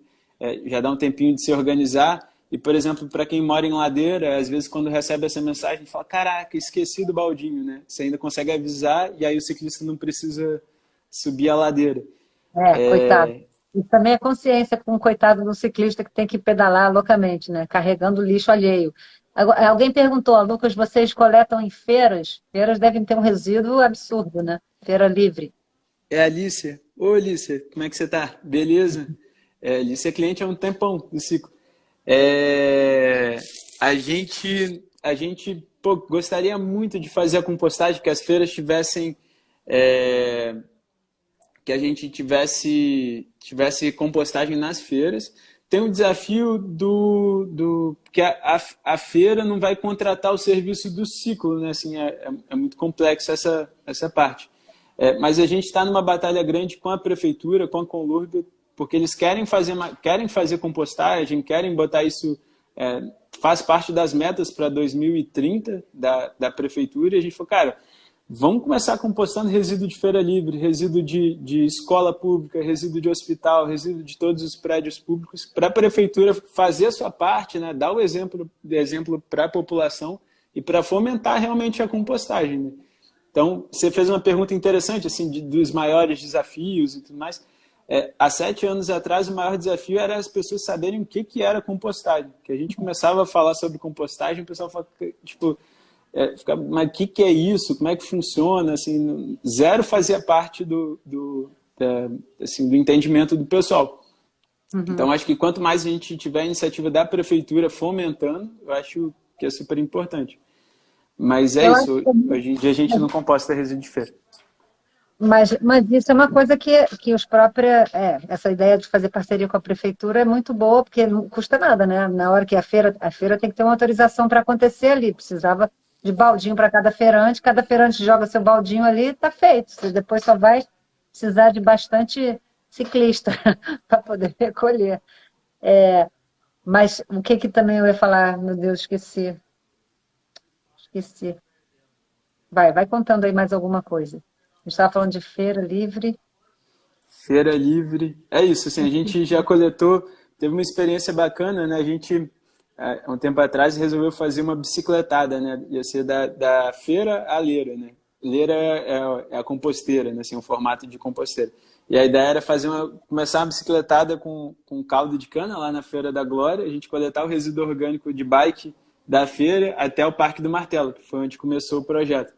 [SPEAKER 2] já dá um tempinho de se organizar. E, por exemplo, para quem mora em ladeira, às vezes quando recebe essa mensagem, fala, caraca, esqueci do baldinho, né? Você ainda consegue avisar e aí o ciclista não precisa subir a ladeira.
[SPEAKER 1] Coitado.
[SPEAKER 2] É,
[SPEAKER 1] Isso também é consciência com o coitado do ciclista que tem que pedalar loucamente, né? Carregando lixo alheio. Alguém perguntou, Lucas, vocês coletam em feiras? Feiras devem ter um resíduo absurdo, né? Feira livre.
[SPEAKER 2] a Alicia. Ô, Alicia, como é que você tá? Beleza? Alicia é cliente há um tempão do ciclo. É, a gente pô, gostaria muito de fazer a compostagem, que as feiras tivessem, é, que a gente tivesse compostagem nas feiras. Tem um desafio que a feira não vai contratar o serviço do ciclo, né? Assim, é muito complexo essa parte. Mas a gente está numa batalha grande com a prefeitura, com a Conlurb, porque eles querem fazer compostagem, querem botar isso, faz parte das metas para 2030 da prefeitura, e a gente falou, cara, vamos começar compostando resíduo de feira livre, resíduo de escola pública, resíduo de hospital, resíduo de todos os prédios públicos, para a prefeitura fazer a sua parte, né, dar o exemplo para a população e para fomentar realmente a compostagem, né? Então, você fez uma pergunta interessante, assim, dos maiores desafios e tudo mais. Há 7 anos atrás, o maior desafio era as pessoas saberem o que era compostagem. Que a gente começava a falar sobre compostagem, o pessoal falava, tipo, mas o que é isso? Como é que funciona? Assim, zero fazia parte do entendimento do pessoal. Então,
[SPEAKER 1] Uhum.
[SPEAKER 2] acho que quanto mais a gente tiver a iniciativa da prefeitura fomentando, eu acho que é super importante. Mas é
[SPEAKER 1] Eu acho
[SPEAKER 2] isso, hoje em dia a gente não composta resíduo de feira.
[SPEAKER 1] mas isso é uma coisa que os próprios. Essa ideia de fazer parceria com a prefeitura é muito boa, porque não custa nada, né? Na hora que a feira tem que ter uma autorização para acontecer ali. Precisava de baldinho para cada feirante joga seu baldinho ali, está feito. Você depois só vai precisar de bastante ciclista para poder recolher. Mas o que também eu ia falar? Meu Deus, esqueci. Esqueci. Vai contando aí mais alguma coisa. A gente estava falando de feira livre.
[SPEAKER 2] Feira livre. É isso, assim, a gente já coletou, teve uma experiência bacana, né? A gente, há um tempo atrás, resolveu fazer uma bicicletada, né? Ia ser da feira à leira, né? Leira é a composteira, né? Assim, um formato de composteira. E a ideia era começar uma bicicletada com caldo de cana lá na Feira da Glória, a gente coletar o resíduo orgânico de bike da feira até o Parque do Martelo, que foi onde começou o projeto.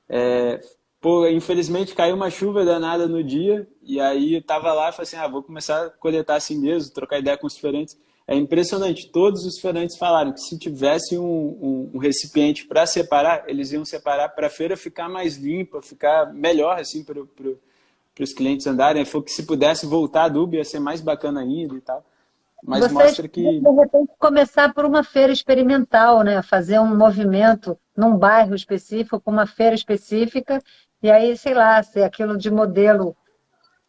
[SPEAKER 2] É, Pô, infelizmente caiu uma chuva danada no dia, e aí eu tava lá e falei assim, vou começar a coletar assim mesmo, trocar ideia com os feirantes. É impressionante, todos os feirantes falaram que se tivesse um recipiente para separar, eles iam separar para a feira ficar mais limpa, ficar melhor assim para os clientes andarem. Ele falou que se pudesse voltar adubo ia ser mais bacana ainda e tal. Mas
[SPEAKER 1] Vocês,
[SPEAKER 2] mostra que...
[SPEAKER 1] de repente, começar por uma feira experimental, né? Fazer um movimento num bairro específico, com uma feira específica, e aí, sei lá, ser aquilo de modelo,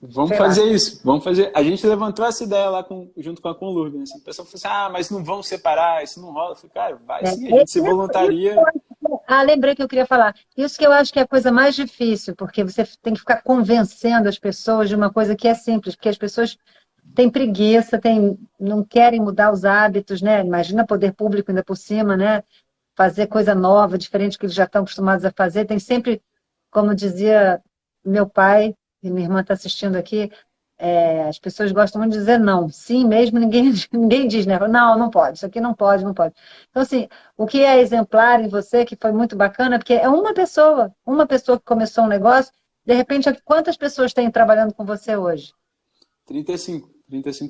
[SPEAKER 2] Vamos
[SPEAKER 1] sei lá.
[SPEAKER 2] fazer isso, vamos fazer. A gente levantou essa ideia lá junto com a Conlurb, né? Assim, o pessoal falou assim, mas não vão separar, isso não rola. Eu falei, cara, vai sim, a gente se voluntaria.
[SPEAKER 1] Lembrei que eu queria falar. Isso que eu acho que é a coisa mais difícil, porque você tem que ficar convencendo as pessoas de uma coisa que é simples, porque as pessoas têm preguiça, não querem mudar os hábitos, né? Imagina poder público ainda por cima, né? Fazer coisa nova, diferente do que eles já estão acostumados a fazer. Tem sempre, como dizia meu pai, e minha irmã está assistindo aqui, as pessoas gostam muito de dizer não. Sim mesmo, ninguém, ninguém diz, né? Não, não pode, isso aqui não pode, não pode. Então, assim, o que é exemplar em você, que foi muito bacana, porque é uma pessoa que começou um negócio, de repente, quantas pessoas tem trabalhando com você hoje?
[SPEAKER 2] 35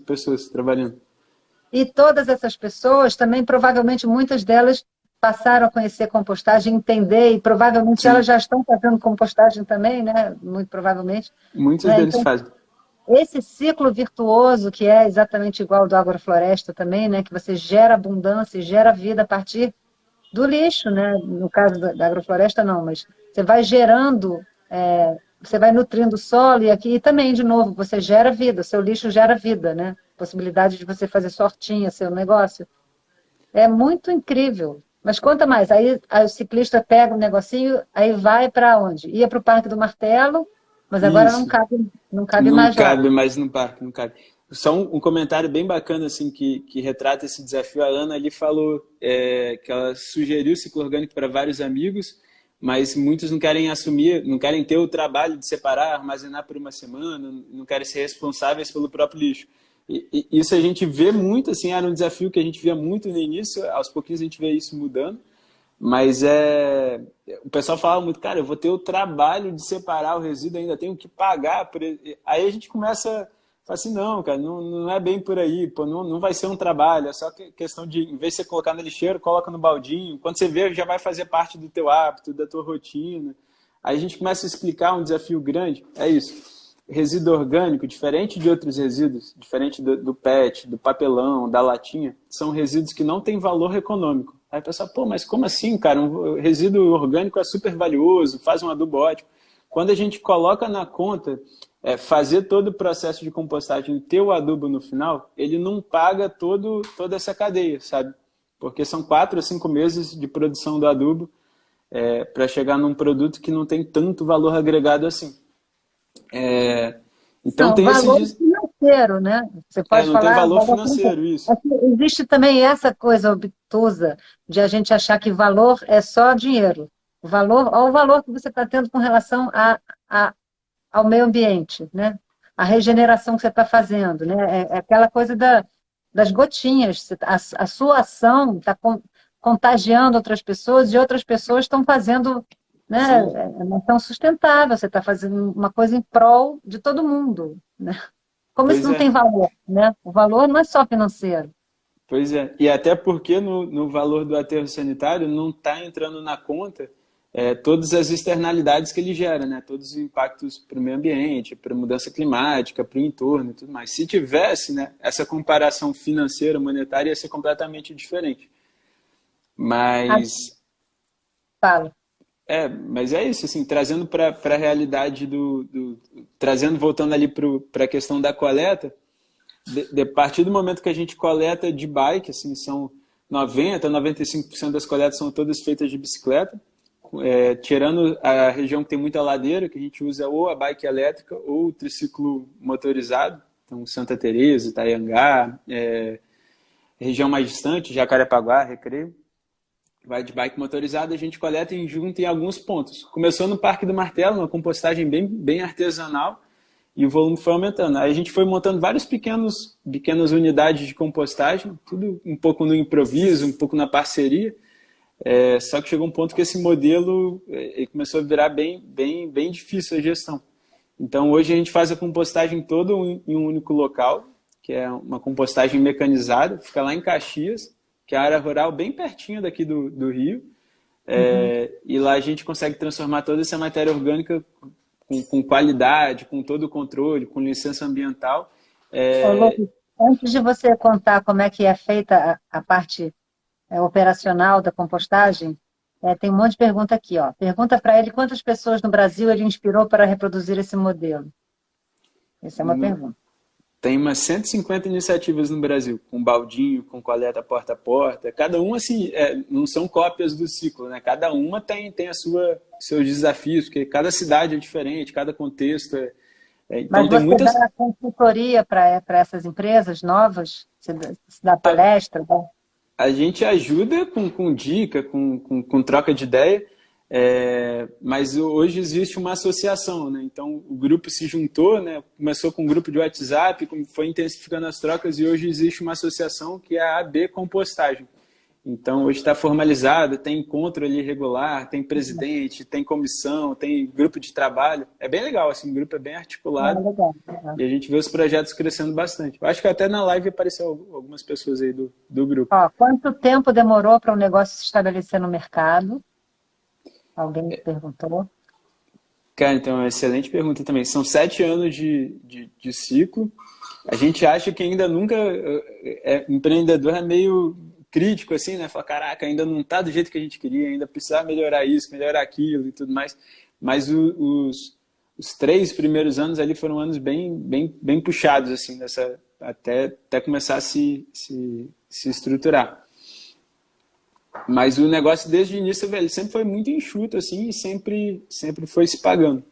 [SPEAKER 2] pessoas trabalhando.
[SPEAKER 1] E todas essas pessoas também, provavelmente, muitas delas passaram a conhecer compostagem, entender, e provavelmente
[SPEAKER 2] Sim,
[SPEAKER 1] elas já estão fazendo compostagem também, né? Muito provavelmente.
[SPEAKER 2] muitos
[SPEAKER 1] Né?
[SPEAKER 2] deles
[SPEAKER 1] Então,
[SPEAKER 2] fazem.
[SPEAKER 1] esse ciclo virtuoso, que é exatamente igual ao do agrofloresta também, né? Que você gera abundância e gera vida a partir do lixo, né? No caso da agrofloresta, não, mas você vai gerando, você vai nutrindo o solo e aqui e também, de novo, você gera vida, o seu lixo gera vida, né? Possibilidade de você fazer sua hortinha, seu negócio. É muito incrível. Mas conta mais, aí o ciclista pega um negocinho, aí vai para onde? Ia para o Parque do Martelo, mas agora
[SPEAKER 2] Isso.
[SPEAKER 1] não cabe
[SPEAKER 2] Não
[SPEAKER 1] mais lá.
[SPEAKER 2] cabe mais no parque, não cabe. Só um comentário bem bacana assim que retrata esse desafio. A Ana ali falou que ela sugeriu o ciclo orgânico para vários amigos, mas muitos não querem assumir, não querem ter o trabalho de separar, armazenar por uma semana, não querem ser responsáveis pelo próprio lixo. E isso a gente vê muito, assim, era um desafio que a gente via muito no início, aos pouquinhos a gente vê isso mudando. Mas o pessoal fala muito, cara, eu vou ter o trabalho de separar o resíduo, ainda tenho que pagar. Aí a gente começa a falar assim, não, cara, não é bem por aí, pô, não vai ser um trabalho, é só questão de, em vez de você colocar no lixeiro, coloca no baldinho. Quando você vê, já vai fazer parte do teu hábito, da tua rotina. Aí a gente começa a explicar um desafio grande, é isso. Resíduo orgânico, diferente de outros resíduos, diferente do PET, do papelão, da latinha, são resíduos que não têm valor econômico. Aí o pessoal, pô, mas como assim, cara? Um resíduo orgânico é super valioso, faz um adubo ótimo. Quando a gente coloca na conta fazer todo o processo de compostagem e ter o adubo no final, ele não paga toda essa cadeia, sabe? Porque são 4 ou 5 meses de produção do adubo para chegar num produto que não tem tanto valor agregado assim. Então
[SPEAKER 1] Não,
[SPEAKER 2] tem
[SPEAKER 1] valor financeiro, né? Você pode
[SPEAKER 2] não tem
[SPEAKER 1] falar
[SPEAKER 2] valor
[SPEAKER 1] valor
[SPEAKER 2] financeiro,
[SPEAKER 1] financeiro.
[SPEAKER 2] isso.
[SPEAKER 1] Existe também essa coisa obtusa de a gente achar que valor é só dinheiro. Olha o valor que você está tendo com relação ao meio ambiente, né? A regeneração que você está fazendo, né? É aquela coisa das gotinhas. A sua ação está contagiando outras pessoas e outras pessoas estão fazendo, né?
[SPEAKER 2] Sim,
[SPEAKER 1] Uma ação sustentável. Você está fazendo uma coisa em prol de todo mundo, né? Como isso
[SPEAKER 2] pois
[SPEAKER 1] não tem
[SPEAKER 2] é.
[SPEAKER 1] valor, né? O valor não é só financeiro.
[SPEAKER 2] Pois é. E até porque no valor do aterro sanitário não está entrando na conta todas as externalidades que ele gera, né? Todos os impactos para o meio ambiente, para a mudança climática, para o entorno e tudo mais. Se tivesse, né, essa comparação financeira, monetária, ia ser completamente diferente.
[SPEAKER 1] Ah,
[SPEAKER 2] Mas
[SPEAKER 1] fala.
[SPEAKER 2] mas é isso, assim, trazendo para a realidade trazendo, voltando ali para a questão da coleta, de partir do momento que a gente coleta de bike, assim, são 95% das coletas são todas feitas de bicicleta, tirando a região que tem muita ladeira, que a gente usa ou a bike elétrica ou o triciclo motorizado, então Santa Teresa, Itaiangá, região mais distante, Jacarepaguá, Recreio, vai de bike motorizada, a gente coleta junto em alguns pontos. Começou no Parque do Martelo, uma compostagem bem artesanal, e o volume foi aumentando. Aí a gente foi montando várias pequenas unidades de compostagem, tudo um pouco no improviso, um pouco na parceria. Só que chegou um ponto que esse modelo começou a virar bem difícil a gestão. Então hoje a gente faz a compostagem toda em um único local, que é uma compostagem mecanizada, fica lá em Caxias, que é a área rural bem pertinho daqui do Rio. E lá a gente consegue transformar toda essa matéria orgânica com qualidade, com todo o controle, com licença ambiental.
[SPEAKER 1] Ô, Lucas, antes de você contar como é que é feita a parte operacional da compostagem, tem um monte de pergunta aqui, ó. Pergunta para ele quantas pessoas no Brasil ele inspirou para reproduzir esse modelo. Essa é uma pergunta.
[SPEAKER 2] Tem umas 150 iniciativas no Brasil, com baldinho, com coleta porta a porta. Cada uma, assim, não são cópias do ciclo, né? Cada uma tem seus desafios, porque cada cidade é diferente, cada contexto então
[SPEAKER 1] Mas
[SPEAKER 2] tem
[SPEAKER 1] você
[SPEAKER 2] muitas...
[SPEAKER 1] dá consultoria para essas empresas novas? Você dá palestra? Né?
[SPEAKER 2] A gente ajuda com dica, com troca de ideia, mas hoje existe uma associação, né? Então o grupo se juntou, né? Começou com um grupo de WhatsApp, foi intensificando as trocas e hoje existe uma associação que é a AB Compostagem. Então hoje está formalizada, tem encontro ali regular, tem presidente, tem comissão, tem grupo de trabalho. É bem legal, assim, o grupo é bem articulado
[SPEAKER 1] Legal.
[SPEAKER 2] e a gente vê os projetos crescendo bastante. Eu acho que até na live apareceu algumas pessoas aí do grupo.
[SPEAKER 1] Ó, quanto tempo demorou para o negócio se estabelecer no mercado? Alguém perguntou.
[SPEAKER 2] Cara, então, é uma excelente pergunta também. São 7 anos de ciclo. A gente acha que ainda nunca... empreendedor é meio crítico, assim, né? Fala, caraca, ainda não está do jeito que a gente queria, ainda precisa melhorar isso, melhorar aquilo e tudo mais. Mas os 3 primeiros anos ali foram anos bem puxados, assim, até começar a se estruturar. Mas o negócio desde o início, velho, sempre foi muito enxuto, assim, e sempre foi se pagando.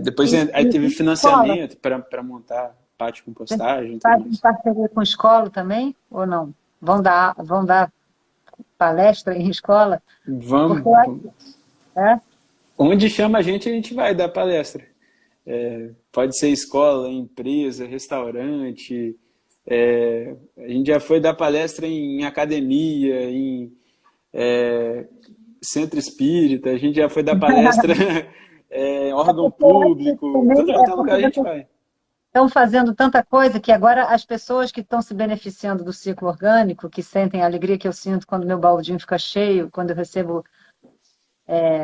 [SPEAKER 2] Depois aí teve financiamento para montar pátio de compostagem.
[SPEAKER 1] Fazem parceria com escola também, ou não? Vão dar palestra em escola?
[SPEAKER 2] Vamos. Onde chama a gente vai dar palestra. Pode ser escola, empresa, restaurante. A gente já foi dar palestra em academia, em centro espírita, a gente já foi dar palestra em órgão público, todo lugar a gente vai.
[SPEAKER 1] Estão fazendo tanta coisa que agora as pessoas que estão se beneficiando do ciclo orgânico, que sentem a alegria que eu sinto quando meu baldinho fica cheio, quando eu recebo...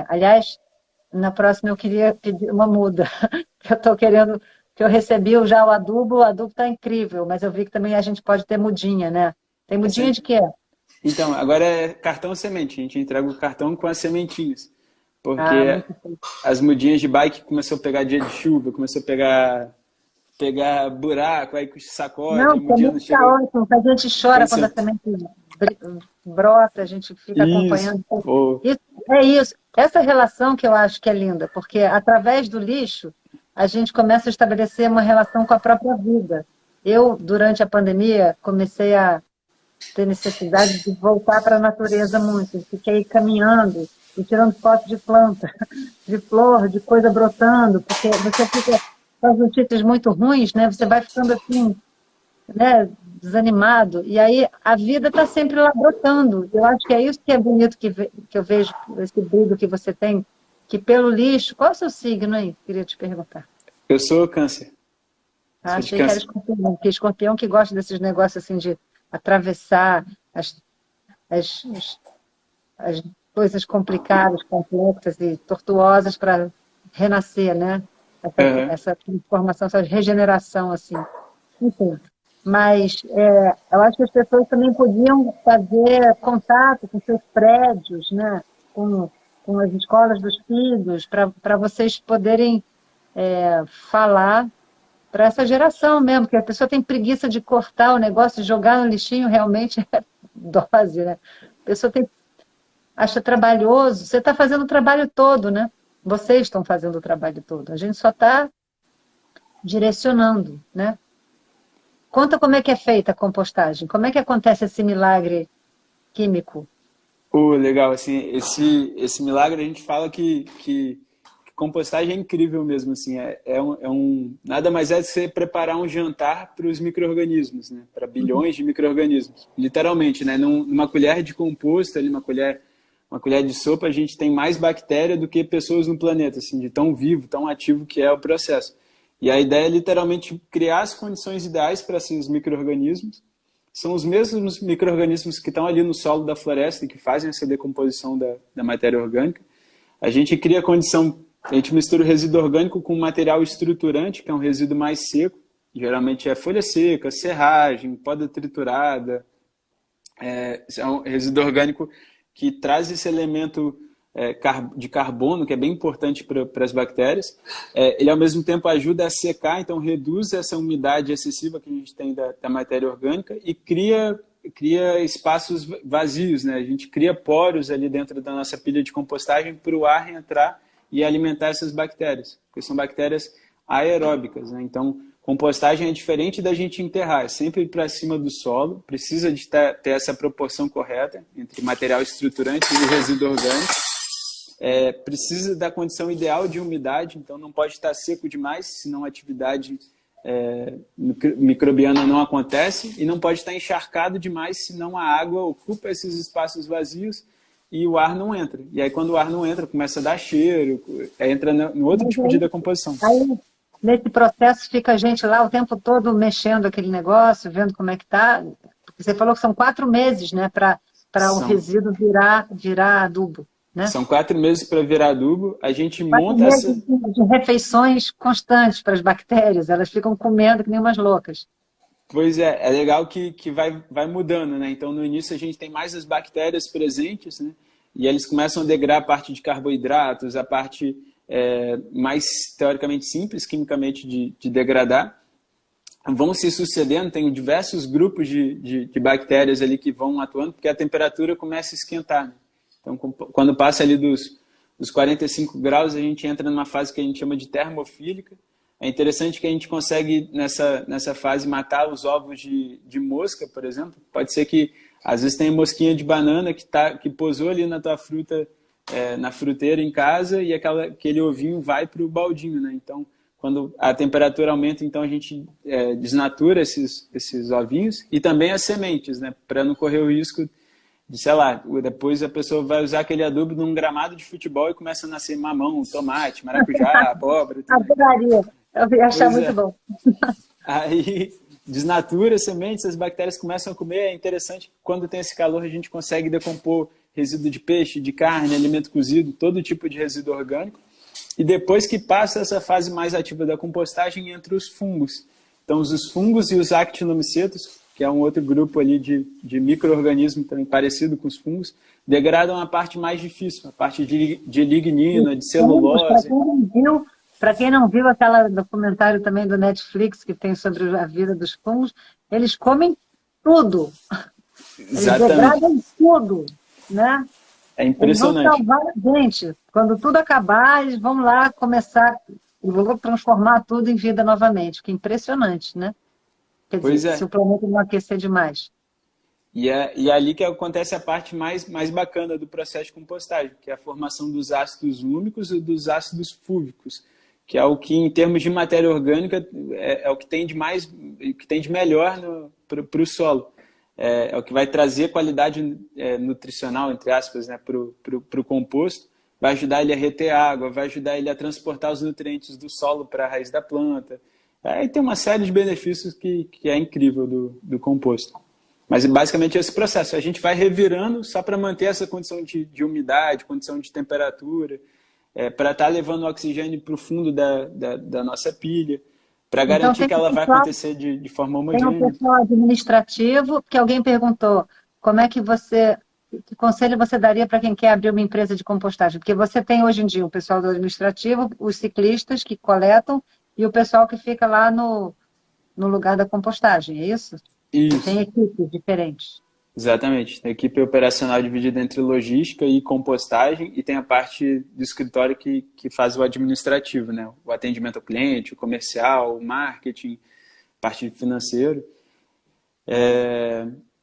[SPEAKER 1] aliás, na próxima eu queria pedir uma muda, que eu estou querendo... que eu recebi já o adubo está incrível, mas eu vi que também a gente pode ter mudinha, né? Tem mudinha de quê?
[SPEAKER 2] Então, agora é cartão semente, a gente entrega o cartão com as sementinhas, porque as mudinhas de bike começou a pegar dia de chuva, começou a pegar buraco, aí sacode,
[SPEAKER 1] não,
[SPEAKER 2] a mudinha não chega...
[SPEAKER 1] ótimo, a gente chora quando a semente brota, a gente fica acompanhando. Isso. Essa relação que eu acho que é linda, porque através do lixo a gente começa a estabelecer uma relação com a própria vida. Eu, durante a pandemia, comecei a ter necessidade de voltar para a natureza muito. Fiquei caminhando e tirando fotos de planta, de flor, de coisa brotando, porque você fica com as notícias muito ruins, né? Você vai ficando assim, né? Desanimado. E aí a vida está sempre lá brotando. Eu acho que é isso que é bonito que eu vejo, esse brilho que você tem, que pelo lixo... Qual é o seu signo aí? Queria te perguntar.
[SPEAKER 2] Eu sou câncer.
[SPEAKER 1] Achei que era escorpião, porque escorpião que gosta desses negócios assim de atravessar as coisas complicadas, complexas e tortuosas para renascer, né? Essa transformação, essa regeneração, assim. Enfim. Mas eu acho que as pessoas também podiam fazer contato com seus prédios, né? Com as escolas dos filhos, para vocês poderem falar para essa geração mesmo, que a pessoa tem preguiça de cortar o negócio, de jogar no lixinho, realmente é dose, né? A pessoa acha trabalhoso, você está fazendo o trabalho todo, né? Vocês estão fazendo o trabalho todo, a gente só está direcionando, né? Conta como é que é feita a compostagem, como é que acontece esse milagre químico?
[SPEAKER 2] Legal, assim, esse milagre a gente fala que compostagem é incrível mesmo, assim, nada mais é do que você preparar um jantar para os micro-organismos, né? Para bilhões de micro-organismos, literalmente, né? Numa colher de composto, ali, uma colher de sopa, a gente tem mais bactéria do que pessoas no planeta, assim, de tão vivo, tão ativo que é o processo. E a ideia é literalmente criar as condições ideais para esses micro-organismos. São os mesmos micro-organismos que estão ali no solo da floresta e que fazem essa decomposição da matéria orgânica. A gente cria a condição A gente mistura o resíduo orgânico com material estruturante, que é um resíduo mais seco. Geralmente é folha seca, serragem, poda triturada. É um resíduo orgânico que traz esse elemento de carbono, que é bem importante para as bactérias. Ele, ao mesmo tempo, ajuda a secar, então reduz essa umidade excessiva que a gente tem da matéria orgânica e cria espaços vazios, né? A gente cria poros ali dentro da nossa pilha de compostagem para o ar entrar e alimentar essas bactérias, porque são bactérias aeróbicas, né? Então, compostagem é diferente da gente enterrar, é sempre para cima do solo, precisa de ter essa proporção correta entre material estruturante e resíduo orgânico. Precisa da condição ideal de umidade, então não pode estar seco demais, senão a atividade microbiana não acontece, e não pode estar encharcado demais, senão a água ocupa esses espaços vazios e o ar não entra. E aí, quando o ar não entra, começa a dar cheiro, entra no outro tipo de decomposição.
[SPEAKER 1] Aí, nesse processo, fica a gente lá o tempo todo mexendo aquele negócio, vendo como é que tá. Você falou que são 4 meses, né, para o resíduo virar adubo, né?
[SPEAKER 2] São 4 meses para virar adubo. A gente
[SPEAKER 1] 4
[SPEAKER 2] monta
[SPEAKER 1] meses de refeições constantes para as bactérias, elas ficam comendo que nem umas loucas.
[SPEAKER 2] Pois é legal que vai mudando, né? Então, no início, a gente tem mais as bactérias presentes, né? E eles começam a degradar a parte de carboidratos, a parte mais, teoricamente, simples, quimicamente, de degradar. Vão se sucedendo, tem diversos grupos de bactérias ali que vão atuando, porque a temperatura começa a esquentar, né? Então, quando passa ali dos 45 graus, a gente entra numa fase que a gente chama de termofílica. É interessante que a gente consegue, nessa fase, matar os ovos de mosca, por exemplo. Pode ser que, às vezes, tem mosquinha de banana que pousou ali na tua fruta, na fruteira em casa, e aquele ovinho vai para o baldinho, né? Então, quando a temperatura aumenta, então a gente desnatura esses ovinhos e também as sementes, né? Para não correr o risco de, sei lá, depois a pessoa vai usar aquele adubo num gramado de futebol e começa a nascer mamão, tomate, maracujá, abóbora.
[SPEAKER 1] Adoraria. Eu ia achar muito bom.
[SPEAKER 2] Aí desnatura as sementes, as bactérias começam a comer. É interessante que quando tem esse calor a gente consegue decompor resíduo de peixe, de carne, alimento cozido, todo tipo de resíduo orgânico. E depois que passa essa fase mais ativa da compostagem, entra os fungos. Então, os fungos e os actinomicetos, que é um outro grupo ali de micro-organismo também parecido com os fungos, degradam a parte mais difícil, a parte de lignina, de celulose.
[SPEAKER 1] Para quem não viu aquele documentário também do Netflix que tem sobre a vida dos fungos, eles comem tudo. Eles degradam tudo, né?
[SPEAKER 2] É impressionante.
[SPEAKER 1] Eles vão salvar a gente. Quando tudo acabar, eles vão lá começar, vão transformar tudo em vida novamente. Que impressionante, né? Quer dizer, se o planeta não aquecer demais.
[SPEAKER 2] E é ali que acontece a parte mais bacana do processo de compostagem, que é a formação dos ácidos úmicos e dos ácidos fúvicos, que é o que, em termos de matéria orgânica, é o que tem de melhor para o solo. É o que vai trazer qualidade nutricional, entre aspas, né, para o composto, vai ajudar ele a reter água, vai ajudar ele a transportar os nutrientes do solo para a raiz da planta. Aí tem uma série de benefícios que é incrível do composto. Mas basicamente é esse processo. A gente vai revirando só para manter essa condição de umidade, condição de temperatura, para estar levando o oxigênio para o fundo da nossa pilha, para garantir que ela vai acontecer de forma homogênea.
[SPEAKER 1] Tem um pessoal administrativo, que alguém perguntou que conselho você daria para quem quer abrir uma empresa de compostagem? Porque você tem hoje em dia o pessoal do administrativo, os ciclistas que coletam e o pessoal que fica lá no lugar da compostagem, é isso?
[SPEAKER 2] Isso.
[SPEAKER 1] Tem equipes diferentes.
[SPEAKER 2] Exatamente. Tem equipe operacional dividida entre logística e compostagem, e tem a parte do escritório que faz o administrativo, né? O atendimento ao cliente, o comercial, o marketing, parte financeira.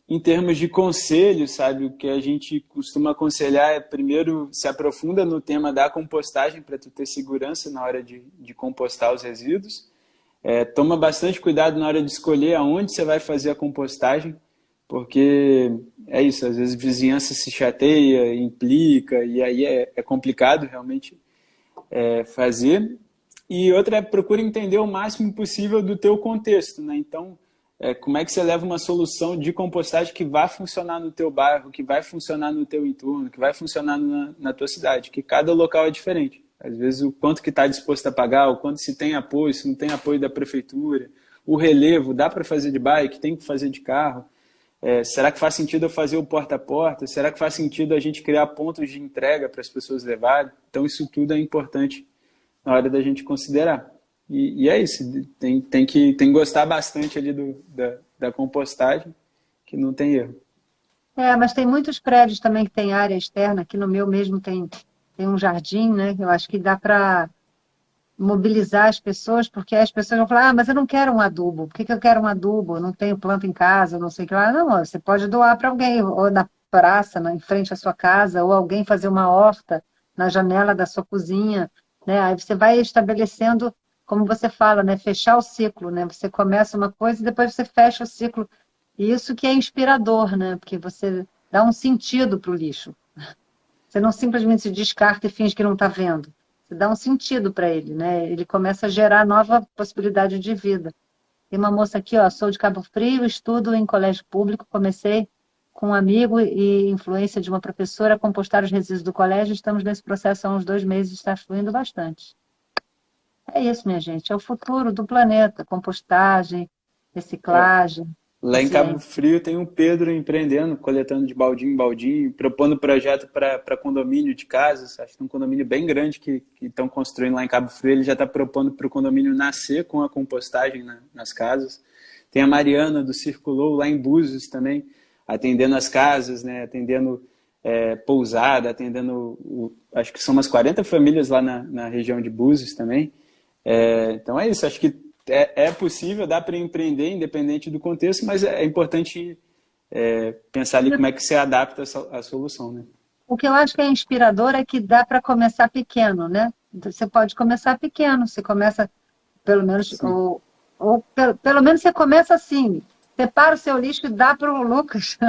[SPEAKER 2] Em termos de conselho, sabe, o que a gente costuma aconselhar é, primeiro, se aprofunda no tema da compostagem para tu ter segurança na hora de compostar os resíduos. Toma bastante cuidado na hora de escolher aonde você vai fazer a compostagem, porque é isso, às vezes a vizinhança se chateia, implica, e aí é complicado realmente fazer. E outra é procura entender o máximo possível do teu contexto, né? Então, como é que você leva uma solução de compostagem que vai funcionar no teu bairro, que vai funcionar no teu entorno, que vai funcionar na tua cidade, que cada local é diferente. Às vezes o quanto que está disposto a pagar, o quanto se tem apoio, se não tem apoio da prefeitura, o relevo, dá para fazer de bike, tem que fazer de carro. Será que faz sentido eu fazer o porta a porta? Será que faz sentido a gente criar pontos de entrega para as pessoas levarem? Então isso tudo é importante na hora da gente considerar. E é isso, tem que gostar bastante ali da compostagem, que não tem erro.
[SPEAKER 1] Mas tem muitos prédios também que tem área externa, aqui no meu mesmo tem um jardim, né? Eu acho que dá para mobilizar as pessoas, porque as pessoas vão falar, mas eu não quero um adubo, por que eu quero um adubo? Eu não tenho planta em casa, não sei o que lá. Não, você pode doar para alguém, ou na praça, em frente à sua casa, ou alguém fazer uma horta na janela da sua cozinha, né? Aí você vai estabelecendo, como você fala, né? Fechar o ciclo, né? Você começa uma coisa e depois você fecha o ciclo. E isso que é inspirador, né? Porque você dá um sentido para o lixo. Você não simplesmente se descarta e finge que não está vendo. Você dá um sentido para ele, né? Ele começa a gerar nova possibilidade de vida. Tem uma moça aqui, ó, sou de Cabo Frio, estudo em colégio público, comecei com um amigo e influência de uma professora a compostar os resíduos do colégio, estamos nesse processo há uns 2 meses, está fluindo bastante. É isso, minha gente, é o futuro do planeta, compostagem, reciclagem,
[SPEAKER 2] Lá em Cabo Frio tem um Pedro empreendendo, coletando de baldinho em baldinho, propondo projeto para condomínio de casas. Acho que tem um condomínio bem grande que estão construindo lá em Cabo Frio. Ele já está propondo para o condomínio nascer com a compostagem nas casas. Tem a Mariana do Circulou lá em Búzios também, atendendo as casas, né? Atendendo pousada, atendendo, acho que são umas 40 famílias lá na região de Búzios também. Então é isso, acho que é possível, dá para empreender independente do contexto, mas é importante pensar ali como é que você adapta a solução, né?
[SPEAKER 1] O que eu acho que é inspirador é que dá para começar pequeno, né? Você pode começar pequeno, você começa, pelo menos, pelo menos você começa assim, separa o seu lixo e dá para o Lucas,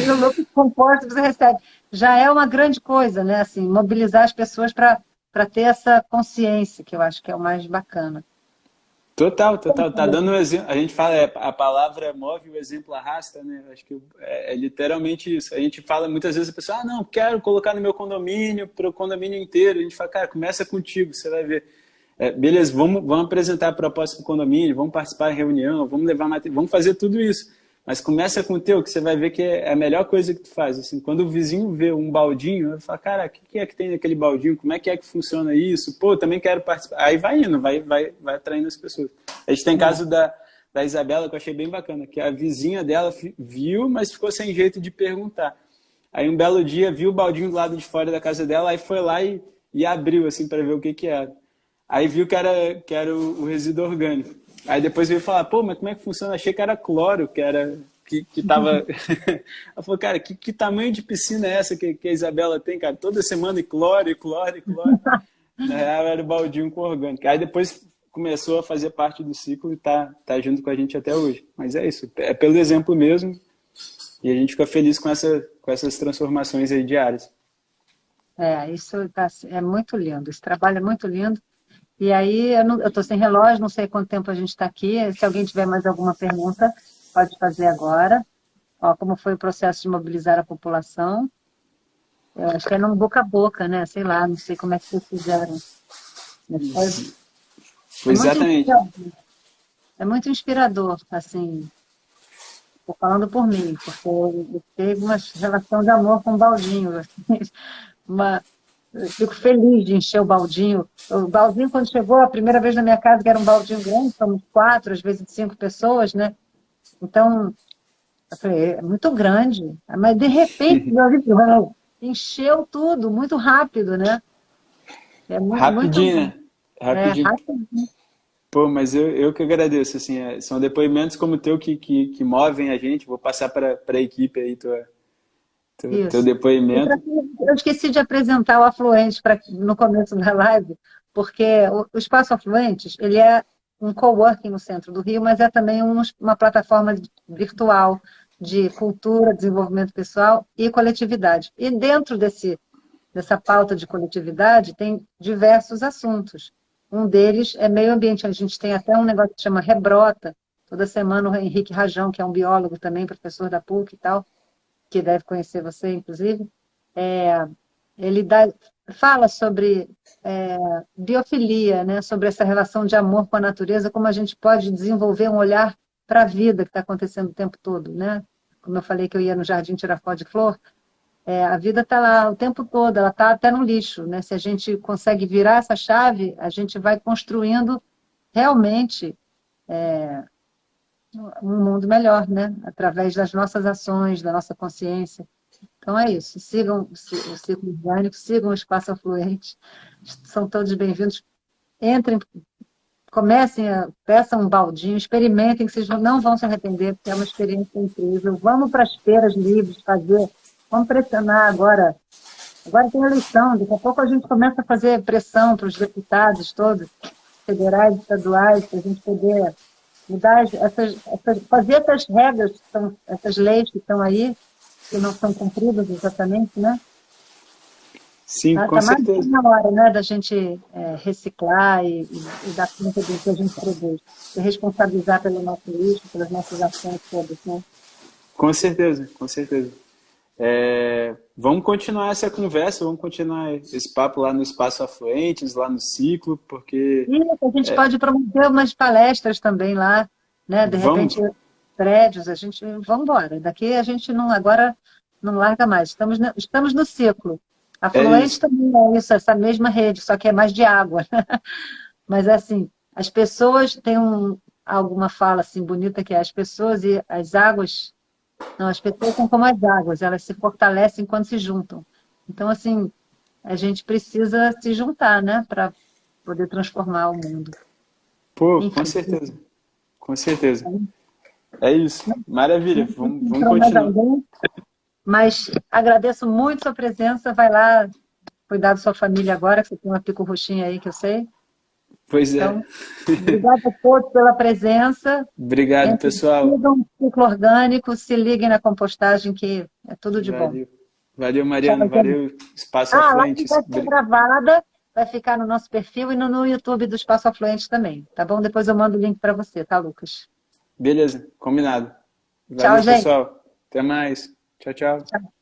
[SPEAKER 1] e o Lucas composta você recebe. Já é uma grande coisa, né? Assim, mobilizar as pessoas para ter essa consciência, que eu acho que é o mais bacana.
[SPEAKER 2] Total. Tá dando um exemplo. A gente fala, a palavra move, o exemplo arrasta, né? Acho que é literalmente isso. A gente fala muitas vezes, a pessoa, não, quero colocar no meu condomínio, para o condomínio inteiro. A gente fala, cara, começa contigo, você vai ver. Beleza, vamos apresentar a proposta para o condomínio, vamos participar em reunião, vamos levar material, vamos fazer tudo isso. Mas começa com o teu, que você vai ver que é a melhor coisa que tu faz. Assim, quando o vizinho vê um baldinho, ele fala, cara, o que é que tem naquele baldinho? Como é que funciona isso? Pô, também quero participar. Aí vai indo, vai atraindo as pessoas. A gente tem caso da Isabela, que eu achei bem bacana, que a vizinha dela viu, mas ficou sem jeito de perguntar. Aí um belo dia viu o baldinho do lado de fora da casa dela, aí foi lá e abriu, assim, para ver o que era. Aí viu que era o resíduo orgânico. Aí depois veio falar, pô, mas como é que funciona? Achei que era cloro, que tava... Ela falou, cara, que tamanho de piscina é essa que a Isabela tem, cara? Toda semana e cloro. Na real era o baldinho com orgânico. Aí depois começou a fazer parte do ciclo e tá junto com a gente até hoje. Mas é isso, é pelo exemplo mesmo. E a gente fica feliz com essas transformações aí diárias.
[SPEAKER 1] Isso é muito lindo, esse trabalho é muito lindo. E aí, eu estou sem relógio, não sei quanto tempo a gente está aqui. Se alguém tiver mais alguma pergunta, pode fazer agora. Ó, como foi o processo de mobilizar a população? Eu acho que é no boca a boca, né? Sei lá, não sei como é que vocês fizeram.
[SPEAKER 2] Exatamente.
[SPEAKER 1] É muito inspirador, assim. Estou falando por mim, porque eu teve uma relação de amor com o baldinho. Assim, eu fico feliz de encher o baldinho. O baldinho, quando chegou a primeira vez na minha casa, que era um baldinho grande, somos 4, às vezes 5 pessoas, né? Então, eu falei, é muito grande. Mas, de repente, encheu tudo, muito rápido, né?
[SPEAKER 2] Rapidinho, né?
[SPEAKER 1] Rapidinho.
[SPEAKER 2] Pô, mas eu que agradeço, assim, são depoimentos como o teu que movem a gente. Vou passar para a equipe aí teu depoimento.
[SPEAKER 1] Eu esqueci de apresentar o Afluentes no começo da live, porque o Espaço Afluentes, ele é um coworking no centro do Rio, mas é também uma plataforma virtual de cultura, desenvolvimento pessoal e coletividade. E dentro dessa pauta de coletividade tem diversos assuntos. Um deles é meio ambiente. A gente tem até um negócio que chama Rebrota. Toda semana o Henrique Rajão, que é um biólogo também, professor da PUC e tal, que deve conhecer você, inclusive, ele fala sobre biofilia, né? Sobre essa relação de amor com a natureza, como a gente pode desenvolver um olhar para a vida que está acontecendo o tempo todo, né? Como eu falei que eu ia no jardim tirar foto de flor, a vida está lá o tempo todo, ela está até no lixo, né? Se a gente consegue virar essa chave, a gente vai construindo realmente um mundo melhor, né? Através das nossas ações, da nossa consciência. Então é isso. Sigam o Ciclo Orgânico, sigam o Espaço Afluente. São todos bem-vindos. Entrem, comecem, peçam um baldinho, experimentem, que vocês não vão se arrepender, porque é uma experiência incrível. Vamos para as feiras livres fazer. Vamos pressionar agora. Agora tem eleição, daqui a pouco a gente começa a fazer pressão para os deputados todos, federais, estaduais, para a gente poder mudar fazer essas regras, essas leis que estão aí, que não são cumpridas exatamente, né?
[SPEAKER 2] Sim, com
[SPEAKER 1] Está mais
[SPEAKER 2] certeza.
[SPEAKER 1] na hora, né, da gente reciclar e dar conta do que a gente produz. Se responsabilizar pelo nosso lixo, pelas nossas ações todas, né?
[SPEAKER 2] Com certeza, com certeza. Vamos continuar essa conversa, vamos continuar esse papo lá no Espaço Afluentes, lá no Ciclo, porque...
[SPEAKER 1] E a gente pode promover umas palestras também lá, né? De
[SPEAKER 2] Vamos,
[SPEAKER 1] repente, prédios, vamos embora. Daqui a gente agora não larga mais. Estamos no ciclo. Afluente
[SPEAKER 2] isso.
[SPEAKER 1] também é isso, essa mesma rede, só que é mais de água. Mas assim, as pessoas têm alguma fala assim bonita que é as pessoas e as águas. Não, as pessoas são como as águas, elas se fortalecem quando se juntam. Então, assim, a gente precisa se juntar, né, para poder transformar o mundo.
[SPEAKER 2] Pô, com
[SPEAKER 1] Enfim.
[SPEAKER 2] certeza, com certeza. É isso, maravilha, vamos
[SPEAKER 1] Entrou mais
[SPEAKER 2] continuar.
[SPEAKER 1] alguém, mas agradeço muito sua presença. Vai lá cuidar da sua família agora, que você tem uma pico roxinha aí, que eu sei.
[SPEAKER 2] Pois é.
[SPEAKER 1] Então, obrigada a todos pela presença.
[SPEAKER 2] Obrigado, pessoal.
[SPEAKER 1] Sigam o ciclo orgânico, se liguem na compostagem, que é tudo de bom.
[SPEAKER 2] Valeu. Valeu,
[SPEAKER 1] Tchau,
[SPEAKER 2] Mariana.
[SPEAKER 1] gente.
[SPEAKER 2] Valeu, Espaço
[SPEAKER 1] A live
[SPEAKER 2] Afluentes.
[SPEAKER 1] vai ser gravada, vai ficar no nosso perfil e no YouTube do Espaço Afluente também, tá bom? Depois eu mando o link para você, tá, Lucas?
[SPEAKER 2] Beleza, combinado.
[SPEAKER 1] Tchau,
[SPEAKER 2] Valeu,
[SPEAKER 1] gente.
[SPEAKER 2] pessoal. Até mais. Tchau, tchau.
[SPEAKER 1] Tchau.